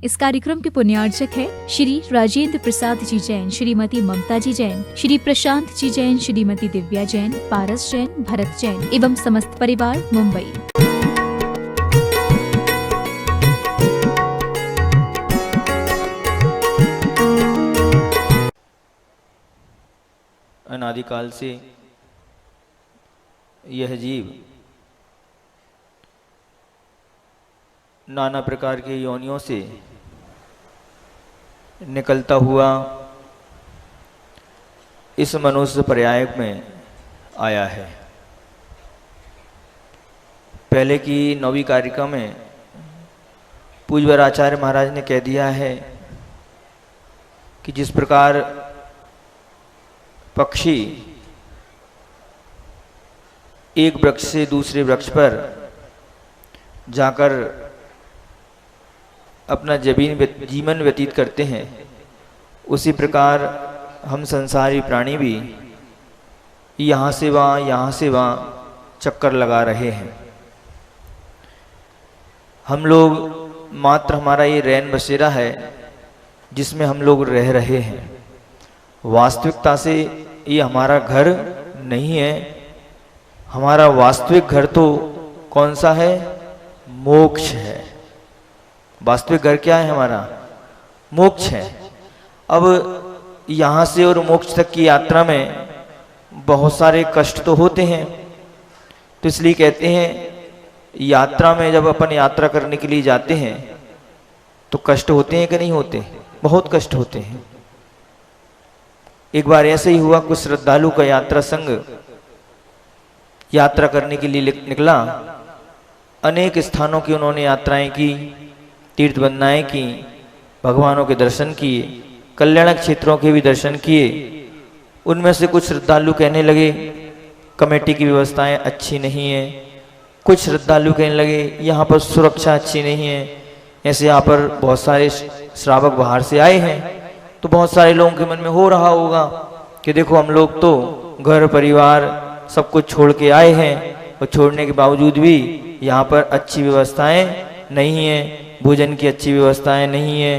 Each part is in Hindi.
इस कार्यक्रम के पुण्यार्चक है श्री राजेंद्र प्रसाद जी जैन, श्रीमती ममता जी जैन, श्री प्रशांत जी जैन, श्रीमती दिव्या जैन, पारस जैन, भरत जैन एवं समस्त परिवार, मुंबई। अनादिकाल से यह जीव नाना प्रकार के योनियों से निकलता हुआ इस मनुष्य पर्याय में आया है। पहले की 9वीं कारिका में पूज्यवर आचार्य महाराज ने कह दिया है कि जिस प्रकार पक्षी एक वृक्ष से दूसरे वृक्ष पर जाकर अपना जीवन व्यतीत करते हैं, उसी प्रकार हम संसारी प्राणी भी यहाँ से वहाँ चक्कर लगा रहे हैं। हम लोग मात्र हमारा ये रैन बसेरा है जिसमें हम लोग रह रहे हैं। वास्तविकता से ये हमारा घर नहीं है। हमारा वास्तविक घर तो कौन सा है? मोक्ष है। वास्तविक घर क्या है हमारा? मोक्ष है। अब यहाँ से और मोक्ष तक की यात्रा में बहुत सारे कष्ट तो होते हैं, तो इसलिए कहते हैं यात्रा में जब अपन यात्रा करने के लिए जाते हैं तो कष्ट होते हैं कि नहीं होते? बहुत कष्ट होते हैं। एक बार ऐसे ही हुआ, कुछ श्रद्धालु का यात्रा संघ यात्रा करने के लिए निकला। अनेक स्थानों की उन्होंने यात्राएं की, तीर्थ बंदनाएं की, भगवानों के दर्शन किए, कल्याणक क्षेत्रों के भी दर्शन किए। उनमें से कुछ श्रद्धालु कहने लगे कमेटी की व्यवस्थाएं अच्छी नहीं है। कुछ श्रद्धालु कहने लगे यहाँ पर सुरक्षा अच्छी नहीं है। ऐसे यहाँ पर बहुत सारे श्रावक बाहर से आए हैं, तो बहुत सारे लोगों के मन में हो रहा होगा कि देखो हम लोग तो घर परिवार सब कुछ छोड़ के आए हैं और छोड़ने के बावजूद भी यहाँ पर अच्छी व्यवस्थाएं नहीं है, भोजन की अच्छी व्यवस्थाएं नहीं है,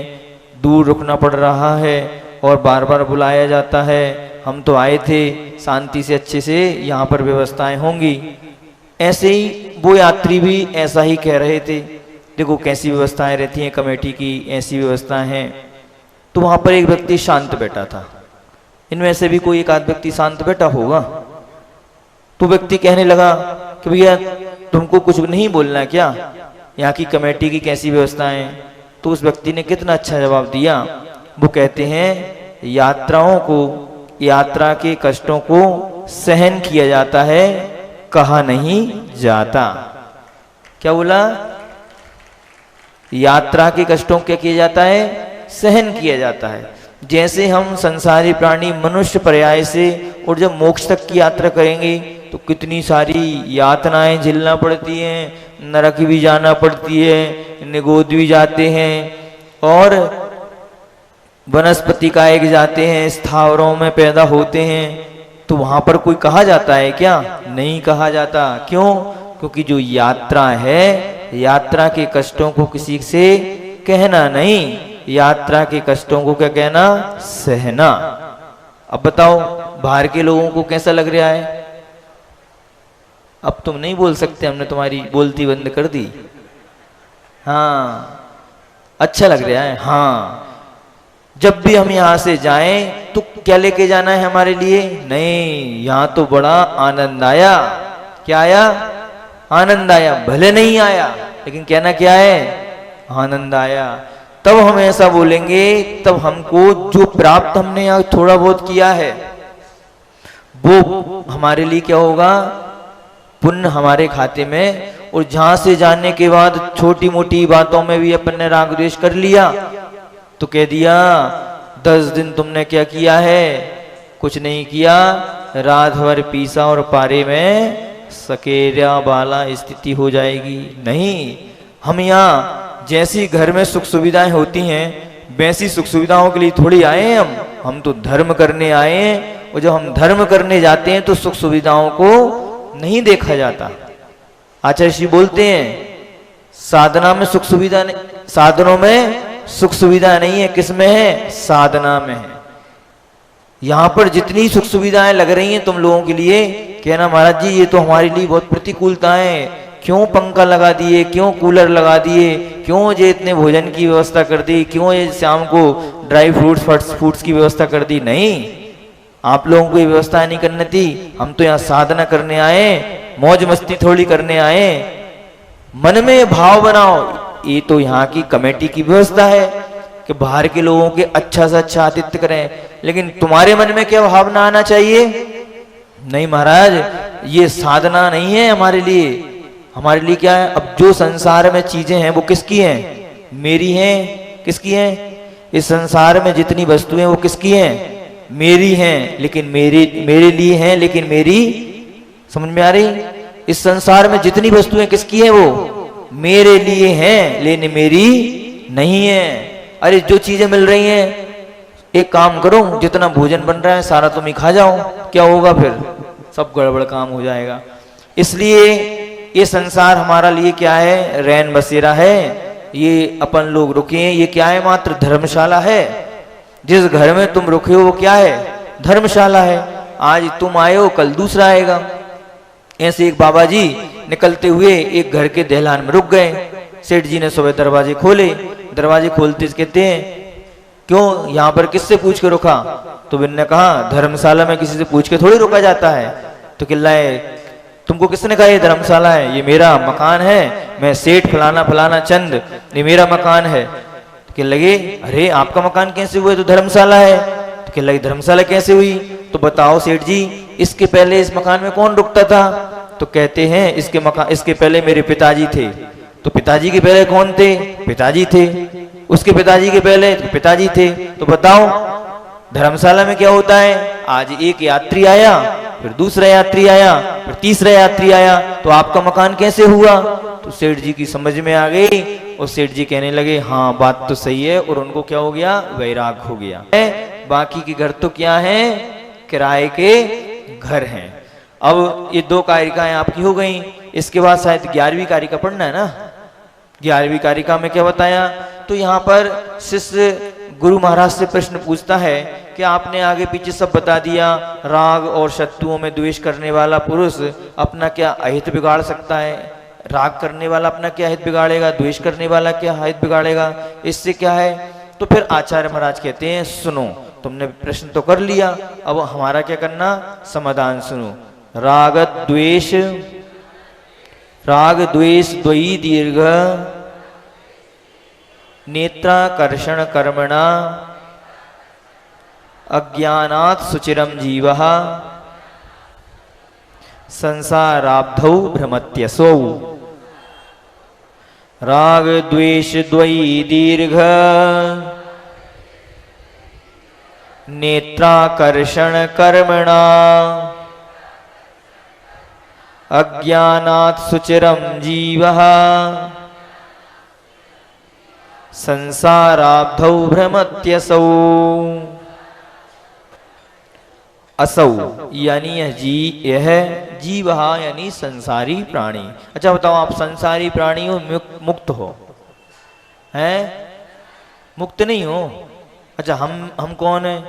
दूर रुकना पड़ रहा है और बार बार बुलाया जाता है। हम तो आए थे शांति से, अच्छे से यहाँ पर व्यवस्थाएं होंगी। ऐसे ही वो यात्री भी ऐसा ही कह रहे थे, देखो कैसी व्यवस्थाएं रहती हैं कमेटी की, ऐसी व्यवस्थाएं हैं। तो वहां पर एक व्यक्ति शांत बैठा था। इनमें से भी कोई एक आध व्यक्ति शांत बैठा होगा। तो व्यक्ति कहने लगा कि भैया तुमको कुछ नहीं बोलना है क्या? यहाँ की कमेटी की कैसी व्यवस्थाएं? तो उस व्यक्ति ने कितना अच्छा जवाब दिया। वो कहते हैं यात्राओं को, यात्रा के कष्टों को सहन किया जाता है, कहा नहीं जाता। क्या बोला? यात्रा के कष्टों क्या किया जाता है? सहन किया जाता है। जैसे हम संसारी प्राणी मनुष्य पर्याय से और जब मोक्ष तक की यात्रा करेंगे तो कितनी सारी यातनाएं झेलना पड़ती हैं, नरक भी जाना पड़ती है, निगोद भी जाते हैं और वनस्पति कायक जाते हैं, स्थावरों में पैदा होते हैं। तो वहां पर कोई कहा जाता है क्या? नहीं कहा जाता। क्यों? क्योंकि जो यात्रा है, यात्रा के कष्टों को किसी से कहना नहीं, यात्रा के कष्टों को क्या कहना? सहना। अब बताओ बाहर के लोगों को कैसा लग रहा है? अब तुम नहीं बोल सकते, हमने तुम्हारी बोलती बंद कर दी। हाँ, अच्छा लग रहा है। हाँ, जब भी हम यहाँ से जाएं तो क्या लेके जाना है हमारे लिए? नहीं, यहाँ तो बड़ा आनंद आया। क्या आया? आनंद आया। भले नहीं आया लेकिन कहना क्या है? आनंद आया। तब हम ऐसा बोलेंगे, तब हमको जो प्राप्त हमने यहाँ थोड़ा बहुत किया है वो हमारे लिए क्या होगा? पुण्य हमारे खाते में। और जहां से जाने के बाद छोटी मोटी बातों में भी अपन ने राग द्वेष कर लिया तो कह दिया 10 दिन तुमने क्या किया है? कुछ नहीं किया, रात भर पीसा और पारे में सकेरा वाला स्थिति हो जाएगी। नहीं, हम यहाँ जैसी घर में सुख सुविधाएं होती हैं वैसी सुख सुविधाओं के लिए थोड़ी आए हैं हम तो धर्म करने आए हैं। और जब हम धर्म करने जाते हैं तो सुख सुविधाओं को नहीं देखा जाता। आचार्य श्री बोलते हैं साधना में सुख सुविधा, साधनों में सुख सुविधा नहीं है, किसमें है? साधना में है। यहां पर जितनी सुख सुविधाएं लग रही हैं तुम लोगों के लिए, कहना महाराज जी ये तो हमारे लिए बहुत प्रतिकूलताएं, क्यों पंखा लगा दिए, क्यों कूलर लगा दिए, क्यों ये इतने भोजन की व्यवस्था कर दी, क्यों ये शाम को ड्राई फ्रूट्स फूड्स की व्यवस्था कर दी। नहीं, आप लोगों को ये व्यवस्था नहीं करनी थी। हम तो यहाँ साधना करने आए, मौज मस्ती थोड़ी करने आए। मन में भाव बनाओ। ये तो यहाँ की कमेटी की व्यवस्था है कि बाहर के लोगों के अच्छा से अच्छा आतिथ्य करें, लेकिन तुम्हारे मन में क्या भावना आना चाहिए? नहीं महाराज, ये साधना नहीं है हमारे लिए। हमारे लिए क्या है? अब जो संसार में चीजें हैं वो किसकी हैं? मेरी हैं। किसकी हैं? इस संसार में जितनी वस्तुएं वो किसकी हैं? मेरी हैं, लेकिन मेरे लिए हैं, लेकिन मेरी, समझ में आ रही? इस संसार में जितनी वस्तुएं किसकी हैं? वो मेरे लिए हैं, लेकिन मेरी नहीं है। अरे जो चीजें मिल रही हैं, एक काम करो, जितना भोजन बन रहा है सारा तुम ही खा जाओ, क्या होगा फिर? सब गड़बड़ काम हो जाएगा। इसलिए ये संसार हमारा लिए क्या है? रैन बसेरा है। ये अपन लोग रुके हैं, ये क्या है? मात्र धर्मशाला है। जिस घर में तुम रुके हो वो क्या है? धर्मशाला है। आज तुम आए हो, कल दूसरा आएगा। ऐसे एक बाबा जी निकलते हुए एक घर के दहलान में रुक गए। सेठ जी ने सुबह दरवाजे खोले। दरवाजे खोलते कहते हैं, क्यों यहाँ पर किससे पूछ के रुका? तो बिन ने कहा, धर्मशाला में किसी से पूछ के थोड़ी रुका जाता है। तो चिल्लाए, तुमको किसने कहा ये धर्मशाला है? ये मेरा मकान है, मैं सेठ फलाना फलाना चंद, ये मेरा मकान है। तो कह लगे, अरे आपका मकान कैसे हुआ? तो धर्मशाला है। तो कह लगे, धर्मशाला कैसे हुई? तो बताओ सेठ जी, इसके पहले इस मकान में कौन रुकता था? तो कहते हैं, इसके पहले मेरे पिताजी थे। तो पिताजी के पहले कौन थे? पिताजी थे। उसके पिताजी के पहले पिताजी थे। तो बताओ धर्मशाला में क्या होता है? आज एक यात्री आया, फिर दूसरा यात्री आया, फिर तीसरा यात्री आया, तो आपका मकान कैसे हुआ? तो सेठ जी की समझ में आ गई और सेठ जी कहने लगे, हाँ बात तो सही है। और उनको क्या हो गया? वैराग हो गया। बाकी के घर तो क्या है? किराए के घर हैं। अब ये 2 कारिकाएं आपकी हो गई। इसके बाद शायद 11वीं कारिका पढ़ना है ना। 11वीं कारिका में क्या बताया? तो यहाँ पर शिष्य गुरु महाराज से प्रश्न पूछता है कि आपने आगे पीछे सब बता दिया। राग और शत्रुओं में द्वेष करने वाला पुरुष अपना क्या अहित बिगाड़ सकता है? राग करने वाला अपना क्या हित बिगाड़ेगा? द्वेष करने वाला क्या हित बिगाड़ेगा? इससे क्या है? तो फिर आचार्य महाराज कहते हैं, सुनो, तुमने प्रश्न तो कर लिया, अब हमारा क्या करना? समाधान सुनो। राग द्वेष द्वयी दीर्घ नेत्राकर्षण कर्मणा अज्ञानात् सुचिरम जीवः संसाराब्धौ भ्रमत्यसौ। राग द्वेष द्वयी दीर्घ नेत्राकर्षण कर्मणा अज्ञानात् सुचिरम जीवः संसाराब्धौ भ्रमत्यसौ। असौ यानी यह जीवहा यानी संसारी प्राणी। अच्छा बताओ, आप संसारी प्राणी हो, मुक्त हो? हैं? मुक्त नहीं हो? अच्छा हम कौन है?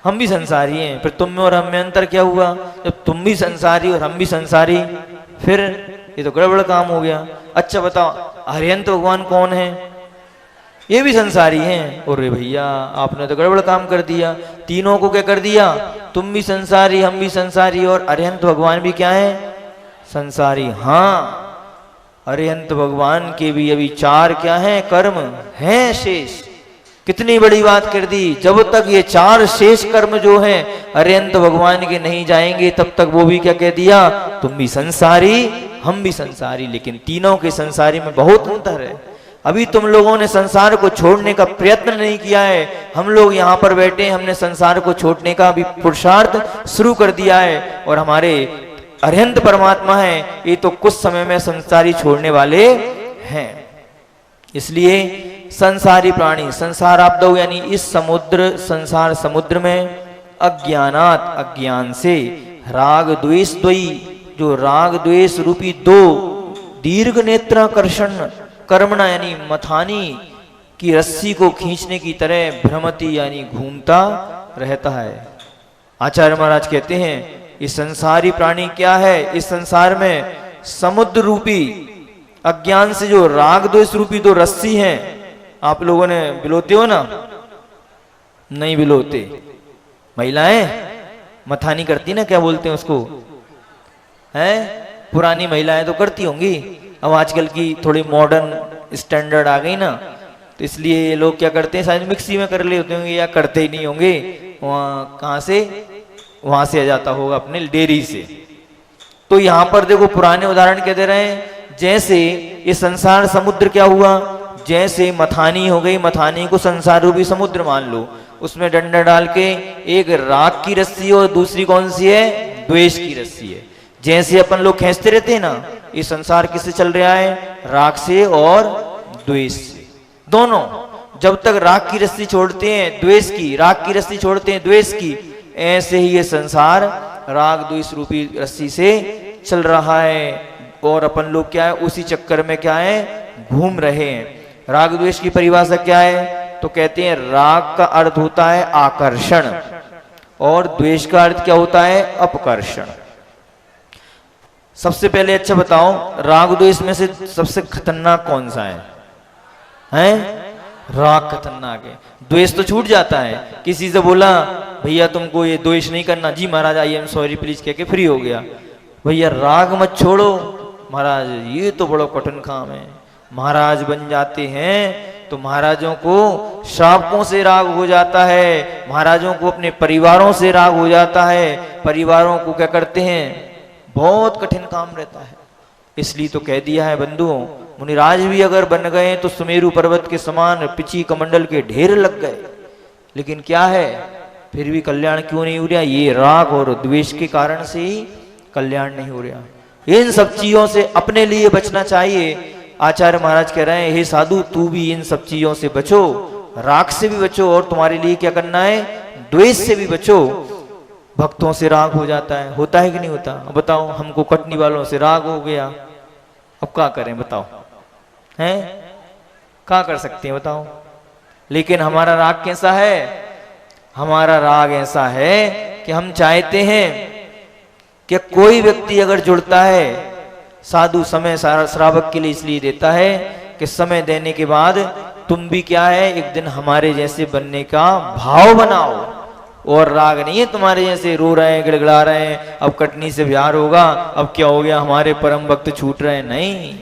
हम भी संसारी हैं। फिर तुम में और हम में अंतर क्या हुआ? जब तुम भी संसारी और हम भी संसारी, फिर ये तो गड़बड़ काम हो गया। अच्छा बताओ, हरिहंत भगवान कौन है? ये भी संसारी हैं। अरे भैया, आपने तो गड़बड़ काम कर दिया। तीनों को क्या कर दिया? तुम भी संसारी, हम भी संसारी, और अरिहंत भगवान भी क्या है? संसारी। हाँ, अरिहंत भगवान के भी अभी 4 क्या है? कर्म हैं शेष। कितनी बड़ी बात कर दी। जब तक ये 4 शेष कर्म जो हैं अरिहंत भगवान के नहीं जाएंगे, तब तक वो भी क्या कह दिया? तुम भी संसारी, हम भी संसारी। लेकिन तीनों के संसारी में बहुत अंतर है। अभी तुम लोगों ने संसार को छोड़ने का प्रयत्न नहीं किया है। हम लोग यहाँ पर बैठे, हमने संसार को छोड़ने का अभी पुरुषार्थ शुरू कर दिया है। और हमारे अरिहंत परमात्मा है, ये तो कुछ समय में संसारी छोड़ने वाले हैं। इसलिए संसारी प्राणी, संसाराब्धौ यानी इस समुद्र, संसार समुद्र में अज्ञानात अज्ञान से, राग द्वेष द्वयी, जो राग द्वेष रूपी 2 दीर्घ नेत्राकर्षण कर्मणा यानी मथानी कि रस्सी को खींचने की तरह भ्रमति यानी घूमता रहता है। आचार्य महाराज कहते हैं ये संसारी प्राणी क्या है, इस संसार में समुद्र रूपी अज्ञान से जो राग द्वेष रूपी दो रस्सी हैं, आप लोगों ने बिलोते हो ना? नहीं बिलोते। महिलाएं मथानी करती ना, क्या बोलते हैं उसको, हैं? पुरानी महिलाएं तो करती होंगी, अब आजकल की थोड़ी मॉडर्न स्टैंडर्ड आ गई ना, तो इसलिए ये लोग क्या करते हैं, शायद मिक्सी में कर ले होते होंगे या करते ही नहीं होंगे। वहां कहां से, वहां से आ जाता होगा अपने डेयरी से। तो यहां पर देखो पुराने उदाहरण क्या दे रहे हैं, जैसे ये संसार समुद्र क्या हुआ, जैसे मथानी हो गई, मथानी को संसार रूपी समुद्र मान लो, उसमें डंडा डाल के एक राग की रस्सी और दूसरी कौन सी है, द्वेष की रस्सी है। जैसे अपन लोग खींचते रहते हैं ना, ये संसार किससे चल रहा है, राग से और द्वेष से। दोनों जब तक राग की रस्सी छोड़ते हैं द्वेष की, राग की रस्सी छोड़ते हैं द्वेष की, ऐसे ही ये संसार राग द्वेष रूपी रस्सी से चल रहा है। और अपन लोग क्या है, उसी चक्कर में क्या है, घूम रहे हैं। राग द्वेष की परिभाषा क्या है, तो कहते हैं राग का अर्थ होता है आकर्षण और द्वेष का अर्थ क्या होता है, अपकर्षण। सबसे पहले अच्छा बताओ, राग द्वेष में से सबसे खतरनाक कौन सा है? राग खतरनाक है। द्वेष तो छूट जाता है, किसी से बोला भैया तुमको ये द्वेष नहीं करना, जी महाराज आई एम सॉरी प्लीज कह के फ्री हो गया। भैया राग मत छोड़ो, महाराज ये तो बड़ा कठिन काम है। महाराज बन जाते हैं तो महाराजों को श्रावकों से राग हो जाता है, महाराजों को अपने परिवारों से राग हो जाता है, परिवारों को क्या करते हैं, बहुत कठिन काम रहता है। इसलिए तो कह दिया है बंधुओं, मुनिराज भी अगर बन गए तो सुमेरु पर्वत के समान पिची कमंडल के ढेर लग गए, लेकिन क्या है, फिर भी कल्याण क्यों नहीं हो रहा, ये राग और द्वेष के कारण से ही कल्याण नहीं हो रहा। इन सब चीजों से अपने लिए बचना चाहिए। आचार्य महाराज कह रहे हैं, हे साधु तू भी इन सब चीजों से बचो, राग से भी बचो, और तुम्हारे लिए क्या करना है, द्वेष से भी बचो। भक्तों से राग हो जाता है, होता है कि नहीं होता? अब बताओ, हमको कटनी वालों से राग हो गया, अब क्या करें बताओ, हैं? क्या कर सकते हैं बताओ? लेकिन हमारा राग कैसा है, हमारा राग ऐसा है कि हम चाहते हैं कि कोई व्यक्ति अगर जुड़ता है, साधु समय श्रावक के लिए इसलिए देता है कि समय देने के बाद तुम भी क्या है, एक दिन हमारे जैसे बनने का भाव बनाओ। और राग नहीं है तुम्हारे जैसे रो रहे हैं, गिड़गिड़ा रहे हैं, अब कटनी से बिहार होगा, अब क्या हो गया, हमारे परम भक्त छूट रहे हैं। नहीं,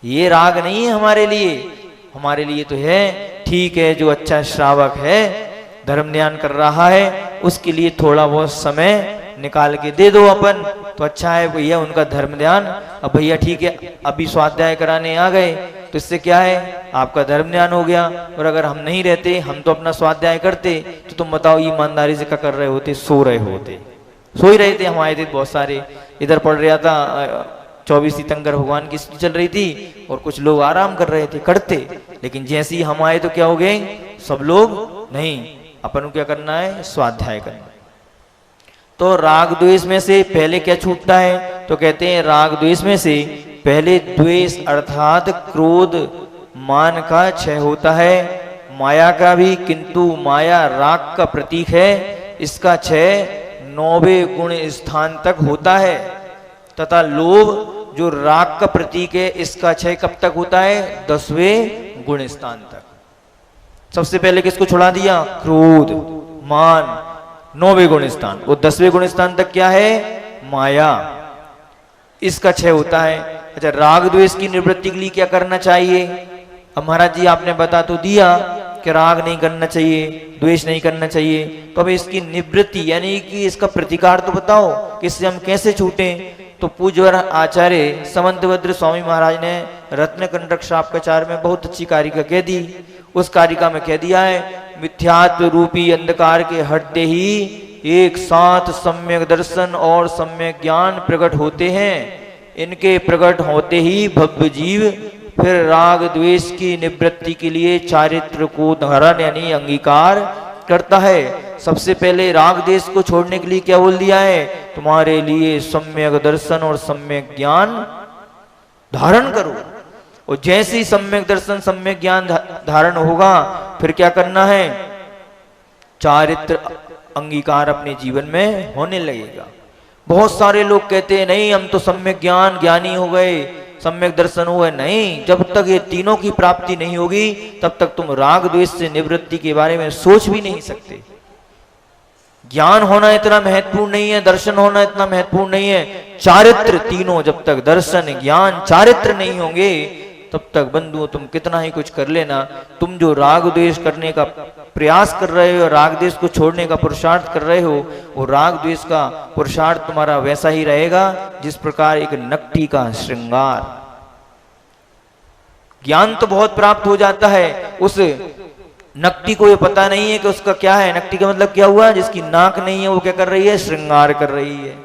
ये राग नहीं है हमारे लिए। हमारे लिए तो है, ठीक है, जो अच्छा श्रावक है, धर्म ध्यान कर रहा है, उसके लिए थोड़ा बहुत समय निकाल के दे दो अपन, तो अच्छा है भैया उनका धर्म ध्यान। अब भैया ठीक है, अभी स्वाध्याय कराने आ गए तो इससे क्या है, आपका धर्म ध्यान हो गया। और अगर हम नहीं रहते, हम तो अपना स्वाध्याय करते, तो तुम बताओ ईमानदारी से क्या कर रहे होते, सो रहे होते, सो ही रहे थे। हम आए थे बहुत सारे, इधर पढ़ रहा था 24 तीर्थंकर भगवान की स्तुति चल रही थी और कुछ लोग आराम कर रहे थे, करते। लेकिन जैसे ही हम आए तो क्या हो गए, सब लोग नहीं, अपन को क्या करना है, स्वाध्याय करना। तो राग द्वेष में से पहले क्या छूटता है, तो कहते हैं राग द्वेष में से पहले द्वेष अर्थात क्रोध मान का क्षय होता है, माया का भी, किंतु माया राग का प्रतीक है, इसका क्षय 9वें गुण स्थान तक होता है। तथा लोभ जो राग का प्रतीक है, इसका क्षय कब तक होता है, 10वें गुण स्थान तक। सबसे पहले किसको छुड़ा दिया, क्रोध मान, 9वें गुण स्थान, वो 10वें गुण स्थान तक क्या है, माया, इसका क्षय होता है। अच्छा, राग द्वेष की निवृत्ति के लिए क्या करना चाहिए? अब महाराज जी आपने बता तो दिया कि राग नहीं करना चाहिए, द्वेष नहीं करना चाहिए, तो अब इसकी निवृत्ति यानी कि इसका प्रतिकार तो बताओ कि इससे हम कैसे छूटें। तो पूज्यवर आचार्य समंतभद्र स्वामी महाराज ने रत्न कंटक शापकाचार में बहुत अच्छी कारिका कह दी। उस कारिका में कह दिया है, मिथ्यात्व रूपी अंधकार के हटते ही एक साथ सम्यक दर्शन और सम्यक ज्ञान प्रकट होते हैं। इनके प्रकट होते ही भव्य जीव फिर राग द्वेष की निवृत्ति के लिए चारित्र को धारण यानी अंगीकार करता है। सबसे पहले राग द्वेष को छोड़ने के लिए क्या बोल दिया है, तुम्हारे लिए सम्यक दर्शन और सम्यक ज्ञान धारण करो। और जैसे ही सम्यक दर्शन सम्यक ज्ञान धारण होगा, फिर क्या करना है, चारित्र अंगीकार अपने जीवन में होने लगेगा। बहुत सारे लोग कहते हैं नहीं हम तो सम्यक ज्ञान ज्ञानी हो गए, सम्यक दर्शन हुए। नहीं, जब तक ये तीनों की प्राप्ति नहीं होगी तब तक तुम राग द्वेष से निवृत्ति के बारे में सोच भी नहीं सकते। ज्ञान होना इतना महत्वपूर्ण नहीं है, दर्शन होना इतना महत्वपूर्ण नहीं है, चारित्र तीनों, जब तक दर्शन ज्ञान चारित्र नहीं होंगे तब तक बंधुओं तुम कितना ही कुछ कर लेना, तुम जो राग द्वेष करने का प्रयास कर रहे हो, राग द्वेष को छोड़ने का पुरुषार्थ कर रहे हो, वो राग द्वेष का पुरुषार्थ तुम्हारा वैसा ही रहेगा जिस प्रकार एक नकटी का श्रृंगार। ज्ञान तो बहुत प्राप्त हो जाता है, उस नकटी को ये पता नहीं है कि उसका क्या है। नकटी का मतलब क्या हुआ, जिसकी नाक नहीं है वो क्या कर रही है, श्रृंगार कर रही है।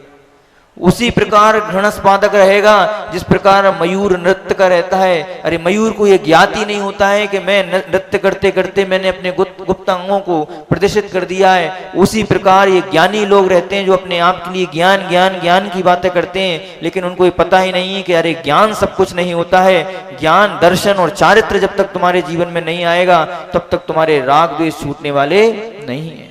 उसी प्रकार घृणस्पादक रहेगा जिस प्रकार मयूर नृत्य का रहता है। अरे मयूर को यह ज्ञात ही नहीं होता है कि मैं नृत्य करते करते मैंने अपने गुप्त अंगों को प्रदर्शित कर दिया है। उसी प्रकार ये ज्ञानी लोग रहते हैं जो अपने आप के लिए ज्ञान ज्ञान ज्ञान की बातें करते हैं, लेकिन उनको ये पता ही नहीं है कि अरे ज्ञान सब कुछ नहीं होता है। ज्ञान दर्शन और चारित्र जब तक तुम्हारे जीवन में नहीं आएगा तब तक तुम्हारे राग द्वेष छूटने वाले नहीं है।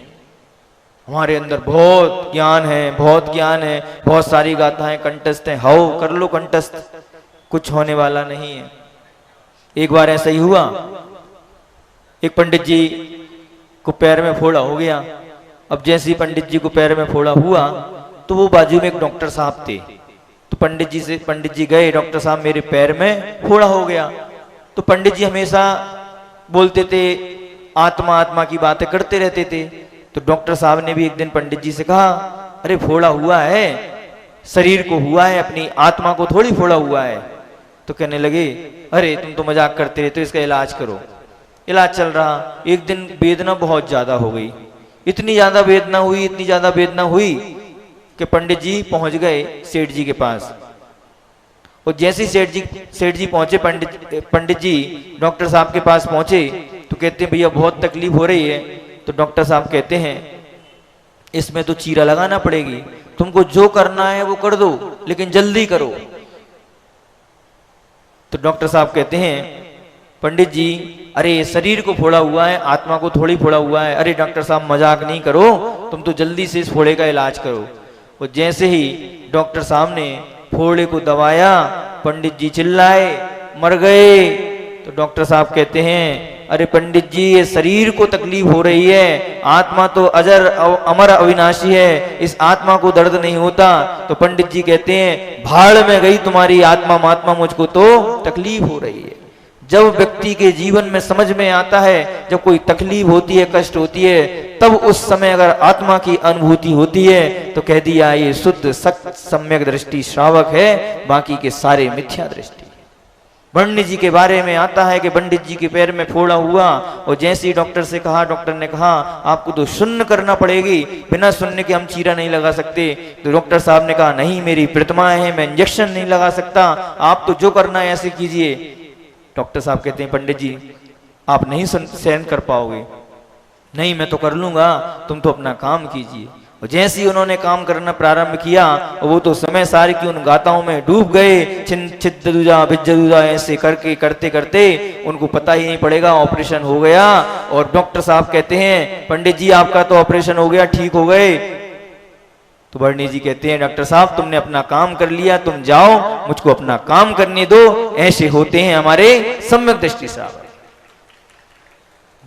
हमारे अंदर बहुत ज्ञान है, बहुत ज्ञान है, बहुत सारी गाथाएं कंठस्थ हैं, हाउ कर लो कंठस्थ, कुछ होने वाला नहीं है। एक बार ऐसा ही हुआ, एक पंडित जी को पैर में फोड़ा हो गया। अब जैसे ही पंडित जी को पैर में फोड़ा हुआ तो वो बाजू में एक डॉक्टर साहब थे, तो पंडित जी गए, डॉक्टर साहब मेरे पैर में फोड़ा हो गया। तो पंडित जी हमेशा बोलते थे, आत्मा आत्मा की बातें करते रहते थे। तो डॉक्टर साहब ने भी एक दिन पंडित जी से कहा, अरे फोड़ा हुआ है, शरीर को हुआ है, अपनी आत्मा को थोड़ी फोड़ा हुआ है। तो कहने लगे, अरे तुम तो मजाक करते रहे, तो इसका इलाज करो। इलाज चल रहा, एक दिन वेदना बहुत ज्यादा हो गई, इतनी ज्यादा वेदना हुई, इतनी ज्यादा वेदना हुई कि पंडित जी पहुंच गए सेठ जी के पास। और जैसे ही सेठ जी पहुंचे, पंडित जी डॉक्टर साहब के पास पहुंचे तो कहते हैं भैया बहुत तकलीफ हो रही है। तो डॉक्टर साहब कहते हैं इसमें तो चीरा लगाना पड़ेगी, तुमको जो करना है वो कर दो लेकिन जल्दी करो। तो डॉक्टर साहब कहते हैं पंडित जी अरे शरीर को फोड़ा हुआ है, आत्मा को थोड़ी फोड़ा हुआ है। अरे डॉक्टर साहब मजाक नहीं करो, तुम तो जल्दी से इस फोड़े का इलाज करो। और जैसे ही डॉक्टर साहब ने फोड़े को दबाया, पंडित जी चिल्लाए, मर गए। तो डॉक्टर साहब कहते हैं अरे पंडित जी ये शरीर को तकलीफ हो रही है, आत्मा तो अजर अमर अविनाशी है, इस आत्मा को दर्द नहीं होता। तो पंडित जी कहते हैं भाड़ में गई तुम्हारी आत्मा महात्मा, मुझको तो तकलीफ हो रही है। जब व्यक्ति के जीवन में समझ में आता है, जब कोई तकलीफ होती है, कष्ट होती है, तब उस समय अगर आत्मा की अनुभूति होती है तो कह दिया ये शुद्ध सत्य सम्यक दृष्टि श्रावक है, बाकी के सारे मिथ्या दृष्टि। पंडित जी के बारे में आता है कि पंडित जी के पैर में फोड़ा हुआ और जैसे ही डॉक्टर से कहा, डॉक्टर ने कहा आपको तो शून्य करना पड़ेगी, बिना शून्य के हम चीरा नहीं लगा सकते। तो डॉक्टर साहब ने कहा नहीं मेरी प्रतिमाएं हैं, मैं इंजेक्शन नहीं लगा सकता, आप तो जो करना है ऐसे कीजिए। डॉक्टर साहब कहते हैं पंडित जी आप नहीं सहन कर पाओगे। नहीं मैं तो कर लूंगा, तुम तो अपना काम कीजिए। और जैसे ही उन्होंने काम करना प्रारंभ किया वो तो समय सारे की उन गाताओं में डूब गए, छिद्दुजा भिज्जदुजा ऐसे करके करते करते उनको पता ही नहीं पड़ेगा ऑपरेशन हो गया। और डॉक्टर साहब कहते हैं पंडित जी आपका तो ऑपरेशन हो गया, ठीक हो गए। तो पंडित जी कहते हैं डॉक्टर साहब तुमने अपना काम कर लिया, तुम जाओ, मुझको अपना काम करने दो। ऐसे होते हैं हमारे सम्यक दृष्टि साहब,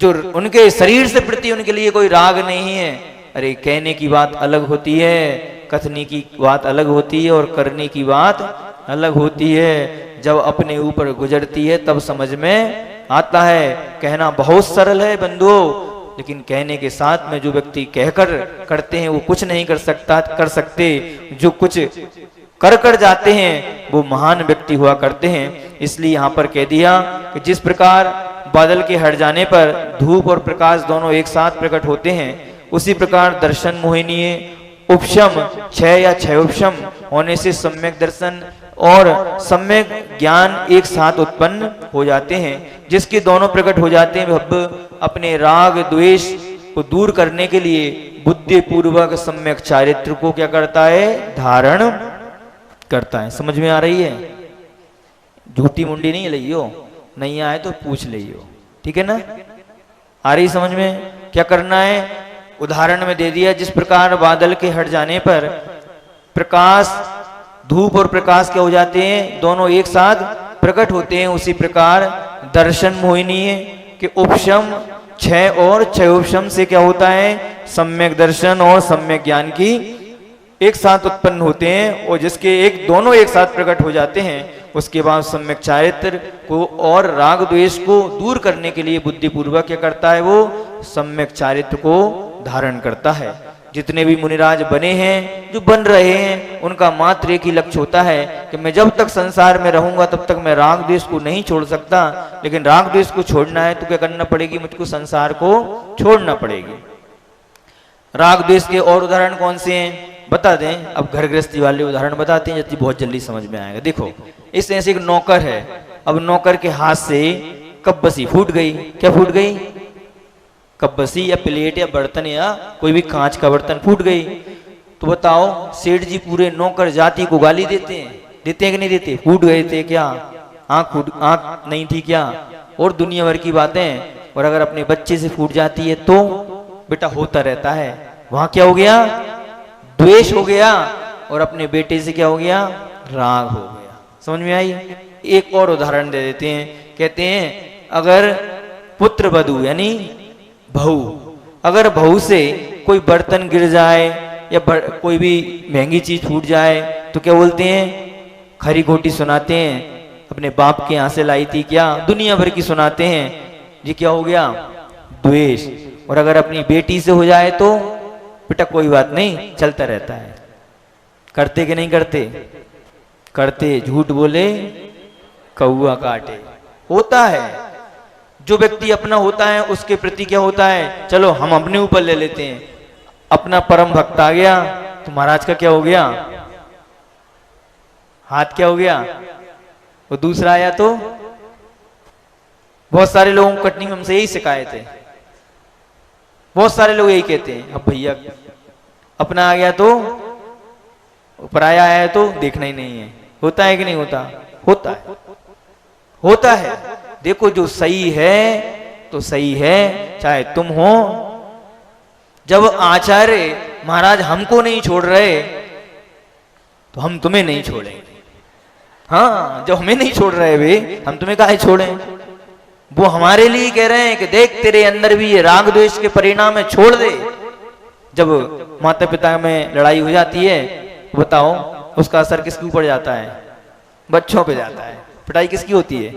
जो उनके शरीर से प्रति उनके लिए कोई राग नहीं है। अरे कहने की बात अलग होती है, कथनी की बात अलग होती है और करने की बात अलग होती है। जब अपने ऊपर गुजरती है तब समझ में आता है। कहना बहुत सरल है बंधुओं, लेकिन कहने के साथ में जो व्यक्ति कहकर करते हैं वो कुछ नहीं कर सकते। जो कुछ कर जाते हैं वो महान व्यक्ति हुआ करते हैं। इसलिए यहाँ पर कह दिया कि जिस प्रकार बादल के हट जाने पर धूप और प्रकाश दोनों एक साथ प्रकट होते हैं, उसी प्रकार दर्शन मोहिनीय उपशम क्षय या क्षयोपशम होने से सम्यक दर्शन और सम्यक ज्ञान एक साथ उत्पन्न हो जाते हैं। जिसके दोनों प्रकट हो जाते हैं वह अपने राग द्वेष को दूर करने के लिए बुद्धि पूर्वक सम्यक चारित्र को क्या करता है, धारण करता है। समझ में आ रही है? झूठी मुंडी नहीं लियो, नहीं आए तो पूछ लियो, ठीक है ना। आ रही समझ में? क्या करना है? उदाहरण में दे दिया, जिस प्रकार बादल के हट जाने पर प्रकाश, धूप और प्रकाश क्या हो जाते हैं, दोनों एक साथ प्रकट होते हैं, उसी प्रकार दर्शन मोहिनीय के उपशम क्षय और क्षयोपशम से क्या होता है, सम्यक दर्शन और सम्यक ज्ञान की एक साथ उत्पन्न होते हैं, और जिसके एक दोनों एक साथ प्रकट हो जाते हैं, उसके बाद सम्यक चारित्र को और राग द्वेष को दूर करने के लिए बुद्धिपूर्वक क्या करता है, वो सम्यक चारित्र को धारण करता है। जितने भी मुनिराज बने हैं, जो बन रहे हैं, उनका मात्र एक ही लक्ष्य होता है कि मैं जब तक संसार में रहूंगा तब तक मैं राग द्वेष को नहीं छोड़ सकता, लेकिन राग द्वेष को छोड़ना है तो क्या करना पड़ेगी, मुझको संसार को छोड़ना पड़ेगी। राग द्वेष के और उदाहरण कौन से हैं बता दें। अब घर गृहस्थी वाले उदाहरण बताते हैं, बहुत जल्दी समझ में आएगा। देखो, इस ऐसे एक नौकर है, अब नौकर के हाथ से कब्बसी फूट गई। क्या फूट गई? कब्बसी या प्लेट या बर्तन या कोई भी कांच का बर्तन फूट गई, तो बताओ सेठ जी पूरे नौकर जाति को गाली देते हैं कि नहीं देते? फूट गए थे क्या, आंख नहीं थी क्या, और दुनिया भर की बातें। और अगर अपने बच्चे से फूट जाती है तो बेटा होता रहता है, वहां क्या हो गया, द्वेष हो गया, और अपने बेटे से क्या हो गया, राग हो गया। समझ में आई? एक और उदाहरण दे देते हैं, कहते हैं अगर पुत्र वधू यानी बहू, अगर बहू से कोई बर्तन गिर जाए या कोई भी महंगी चीज फूट जाए तो क्या बोलते हैं, खरी खोटी सुनाते हैं, अपने बाप के यहाँ से लाई थी क्या, दुनिया भर की सुनाते हैं। ये क्या हो गया, द्वेष। और अगर अपनी बेटी से हो जाए तो बेटा कोई बात नहीं, चलता रहता है। करते कि नहीं करते? करते। झूठ बोले कौआ काटे। होता है, जो व्यक्ति अपना होता है उसके प्रति क्या होता है, चलो हम अपने ऊपर ले लेते हैं। अपना परम भक्त आ गया तो महाराज का क्या हो गया, हाथ क्या हो गया, वो दूसरा आया तो। बहुत सारे लोगों को कटनी में हमसे यही शिकायत है, बहुत सारे लोग यही कहते हैं, अब भैया अपना आ गया तो पराया आया तो देखना ही नहीं है। होता है कि नहीं होता? होता है, होता है। देखो जो सही है तो सही है, चाहे तुम हो। जब आचार्य महाराज हमको नहीं छोड़ रहे तो हम तुम्हें नहीं छोड़ेंगे। हाँ, जब हमें नहीं छोड़ रहे वे, हम तुम्हें काहे छोड़ें। वो हमारे लिए कह रहे हैं कि देख तेरे अंदर भी ये राग द्वेष के परिणाम है, छोड़ दे। जब माता पिता में लड़ाई हो जाती है बताओ उसका असर किसके ऊपर जाता है, बच्चों पे जाता है। पिटाई किसकी होती है,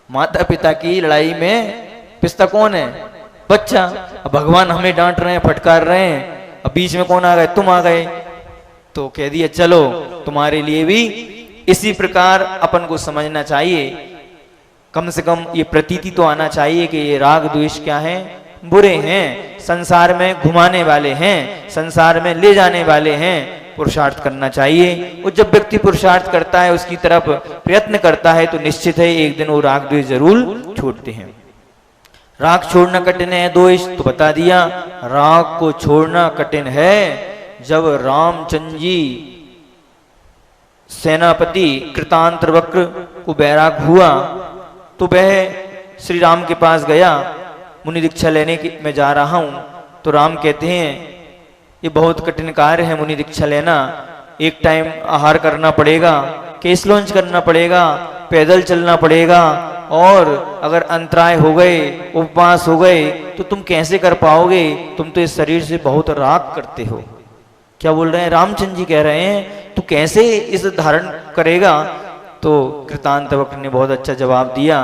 माता पिता की। लड़ाई में पिसता कौन है, बच्चा। अब भगवान हमें डांट रहे हैं, फटकार रहे हैं, अब बीच में कौन आ गए, तुम आ गए, तो कह दिया चलो तुम्हारे लिए भी। इसी प्रकार अपन को समझना चाहिए, कम से कम ये प्रतीति तो आना चाहिए कि ये राग द्वेष क्या है, बुरे हैं, संसार में घुमाने वाले हैं, संसार में ले जाने वाले हैं। पुरुषार्थ करना चाहिए, और जब व्यक्ति पुरुषार्थ करता है, उसकी तरफ प्रयत्न करता है, तो निश्चित है एक दिन वो राग द्वेष जरूर छोड़ते हैं। राग छोड़ना कठिन है, द्वेष तो बता दिया। राग को छोड़ना कठिन है। जब रामचंद्र जी सेनापति कृतांतवक्र को बैराग हुआ तो वह श्री राम के पास गया, मुनि दीक्षा लेने की मैं जा रहा हूं। तो राम कहते हैं ये बहुत कठिन कार्य है मुनि दीक्षा लेना, एक टाइम आहार करना पड़ेगा, केस लॉन्च करना पड़ेगा, पैदल चलना पड़ेगा, और अगर अंतराय हो गए, उपवास हो गए तो तुम कैसे कर पाओगे, तुम तो इस शरीर से बहुत राग करते हो। क्या बोल रहे हैं, रामचंद्र जी कह रहे हैं तू कैसे इस धारण करेगा। तो कृतांतवक्र ने बहुत अच्छा जवाब दिया,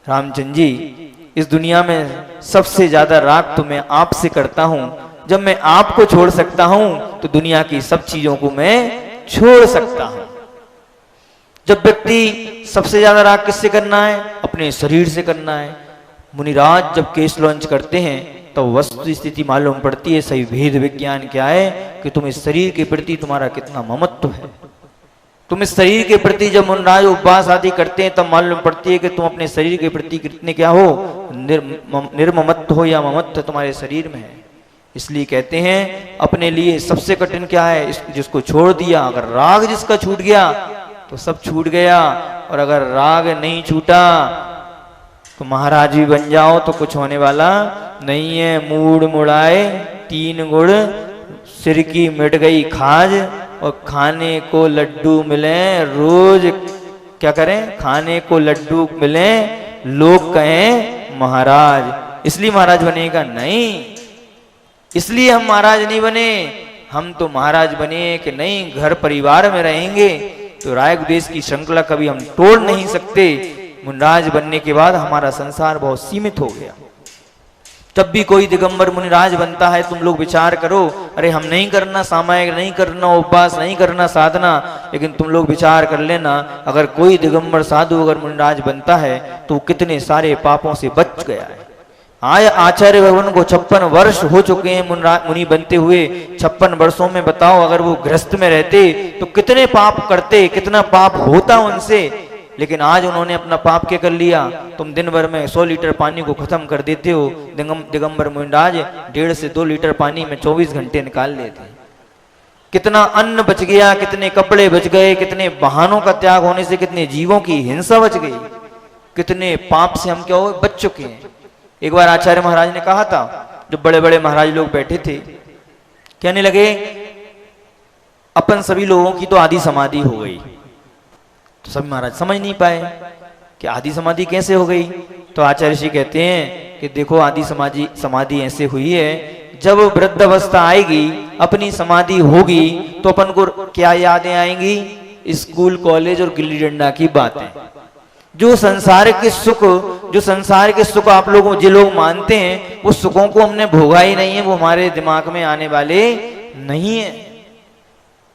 रामचंद्र जी इस दुनिया में सबसे ज्यादा राग तो मैं आपसे करता हूं। जब मैं आपको छोड़ सकता हूं तो दुनिया की सब चीजों को मैं छोड़ सकता हूं। जब व्यक्ति सबसे ज्यादा राग किससे करना है, अपने शरीर से करना है। मुनिराज जब केस लॉन्च करते हैं तो वस्तु स्थिति मालूम पड़ती है, सही भेद विज्ञान क्या है कि तुम इस शरीर के प्रति तुम्हारा कितना ममत्व है। तुम इस शरीर के प्रति जब मुनिराज उपवास आदि करते हैं तब मालूम पड़ती है कि तुम अपने शरीर के प्रति कितने क्या हो, निर्ममत्व हो या ममत्व तुम्हारे शरीर में है। इसलिए कहते हैं अपने लिए सबसे कठिन क्या है, जिसको छोड़ दिया। अगर राग जिसका छूट गया तो सब छूट गया, और अगर राग नहीं छूटा तो महाराज भी बन जाओ तो कुछ होने वाला नहीं है। मूड मुड़ाए 3 गुण, सिर की मिट गई खाज, और खाने को लड्डू मिले रोज, क्या करें, खाने को लड्डू मिले लोग कहें महाराज। इसलिए महाराज बनेगा नहीं, इसलिए हम महाराज नहीं बने। हम तो महाराज बने कि नहीं, घर परिवार में रहेंगे तो राग द्वेष की श्रृंखला कभी हम तोड़ नहीं सकते। मुनिराज बनने के बाद हमारा संसार बहुत सीमित हो गया। जब भी कोई दिगंबर मुनिराज बनता है, तुम लोग विचार करो, अरे हम नहीं करना सामायिक, नहीं करना उपवास, नहीं करना साधना, लेकिन तुम लोग विचार कर लेना, अगर कोई दिगंबर साधु अगर मुनिराज बनता है तो कितने सारे पापों से बच गया है। आज आचार्य भगवान को 56 वर्ष हो चुके हैं मुनि बनते हुए। 56 वर्षों में बताओ, अगर वो गृहस्थ में रहते तो कितने पाप करते, कितना पाप होता उनसे। लेकिन आज उन्होंने अपना पाप क्या कर लिया। तुम दिन भर में 100 लीटर पानी को खत्म कर देते हो, दिगंबर मुनिराज 1.5 से 2 लीटर पानी में 24 घंटे निकाल लेते। कितना अन्न बच गया, कितने कपड़े बच गए, कितने वाहनों का त्याग होने से कितने जीवों की हिंसा बच गई, कितने पाप से हम क्या हो बच चुके हैं। एक बार आचार्य महाराज ने कहा था, जब बड़े बड़े महाराज लोग बैठे थे, कहने लगे अपन सभी लोगों की तो आधी समाधि हो गई। तो सभी महाराज समझ नहीं पाए कि आधी समाधि कैसे हो गई। तो आचार्य श्री कहते हैं कि देखो, आधी समाधि ऐसे हुई है, जब वृद्ध अवस्था आएगी, अपनी समाधि होगी, तो अपन को क्या यादें आएंगी, स्कूल कॉलेज और गिल्ली डंडा की बातें। जो संसार के सुख आप लोगों जो लोग मानते हैं, वो सुखों को हमने भोगा ही नहीं है, वो हमारे दिमाग में आने वाले नहीं है।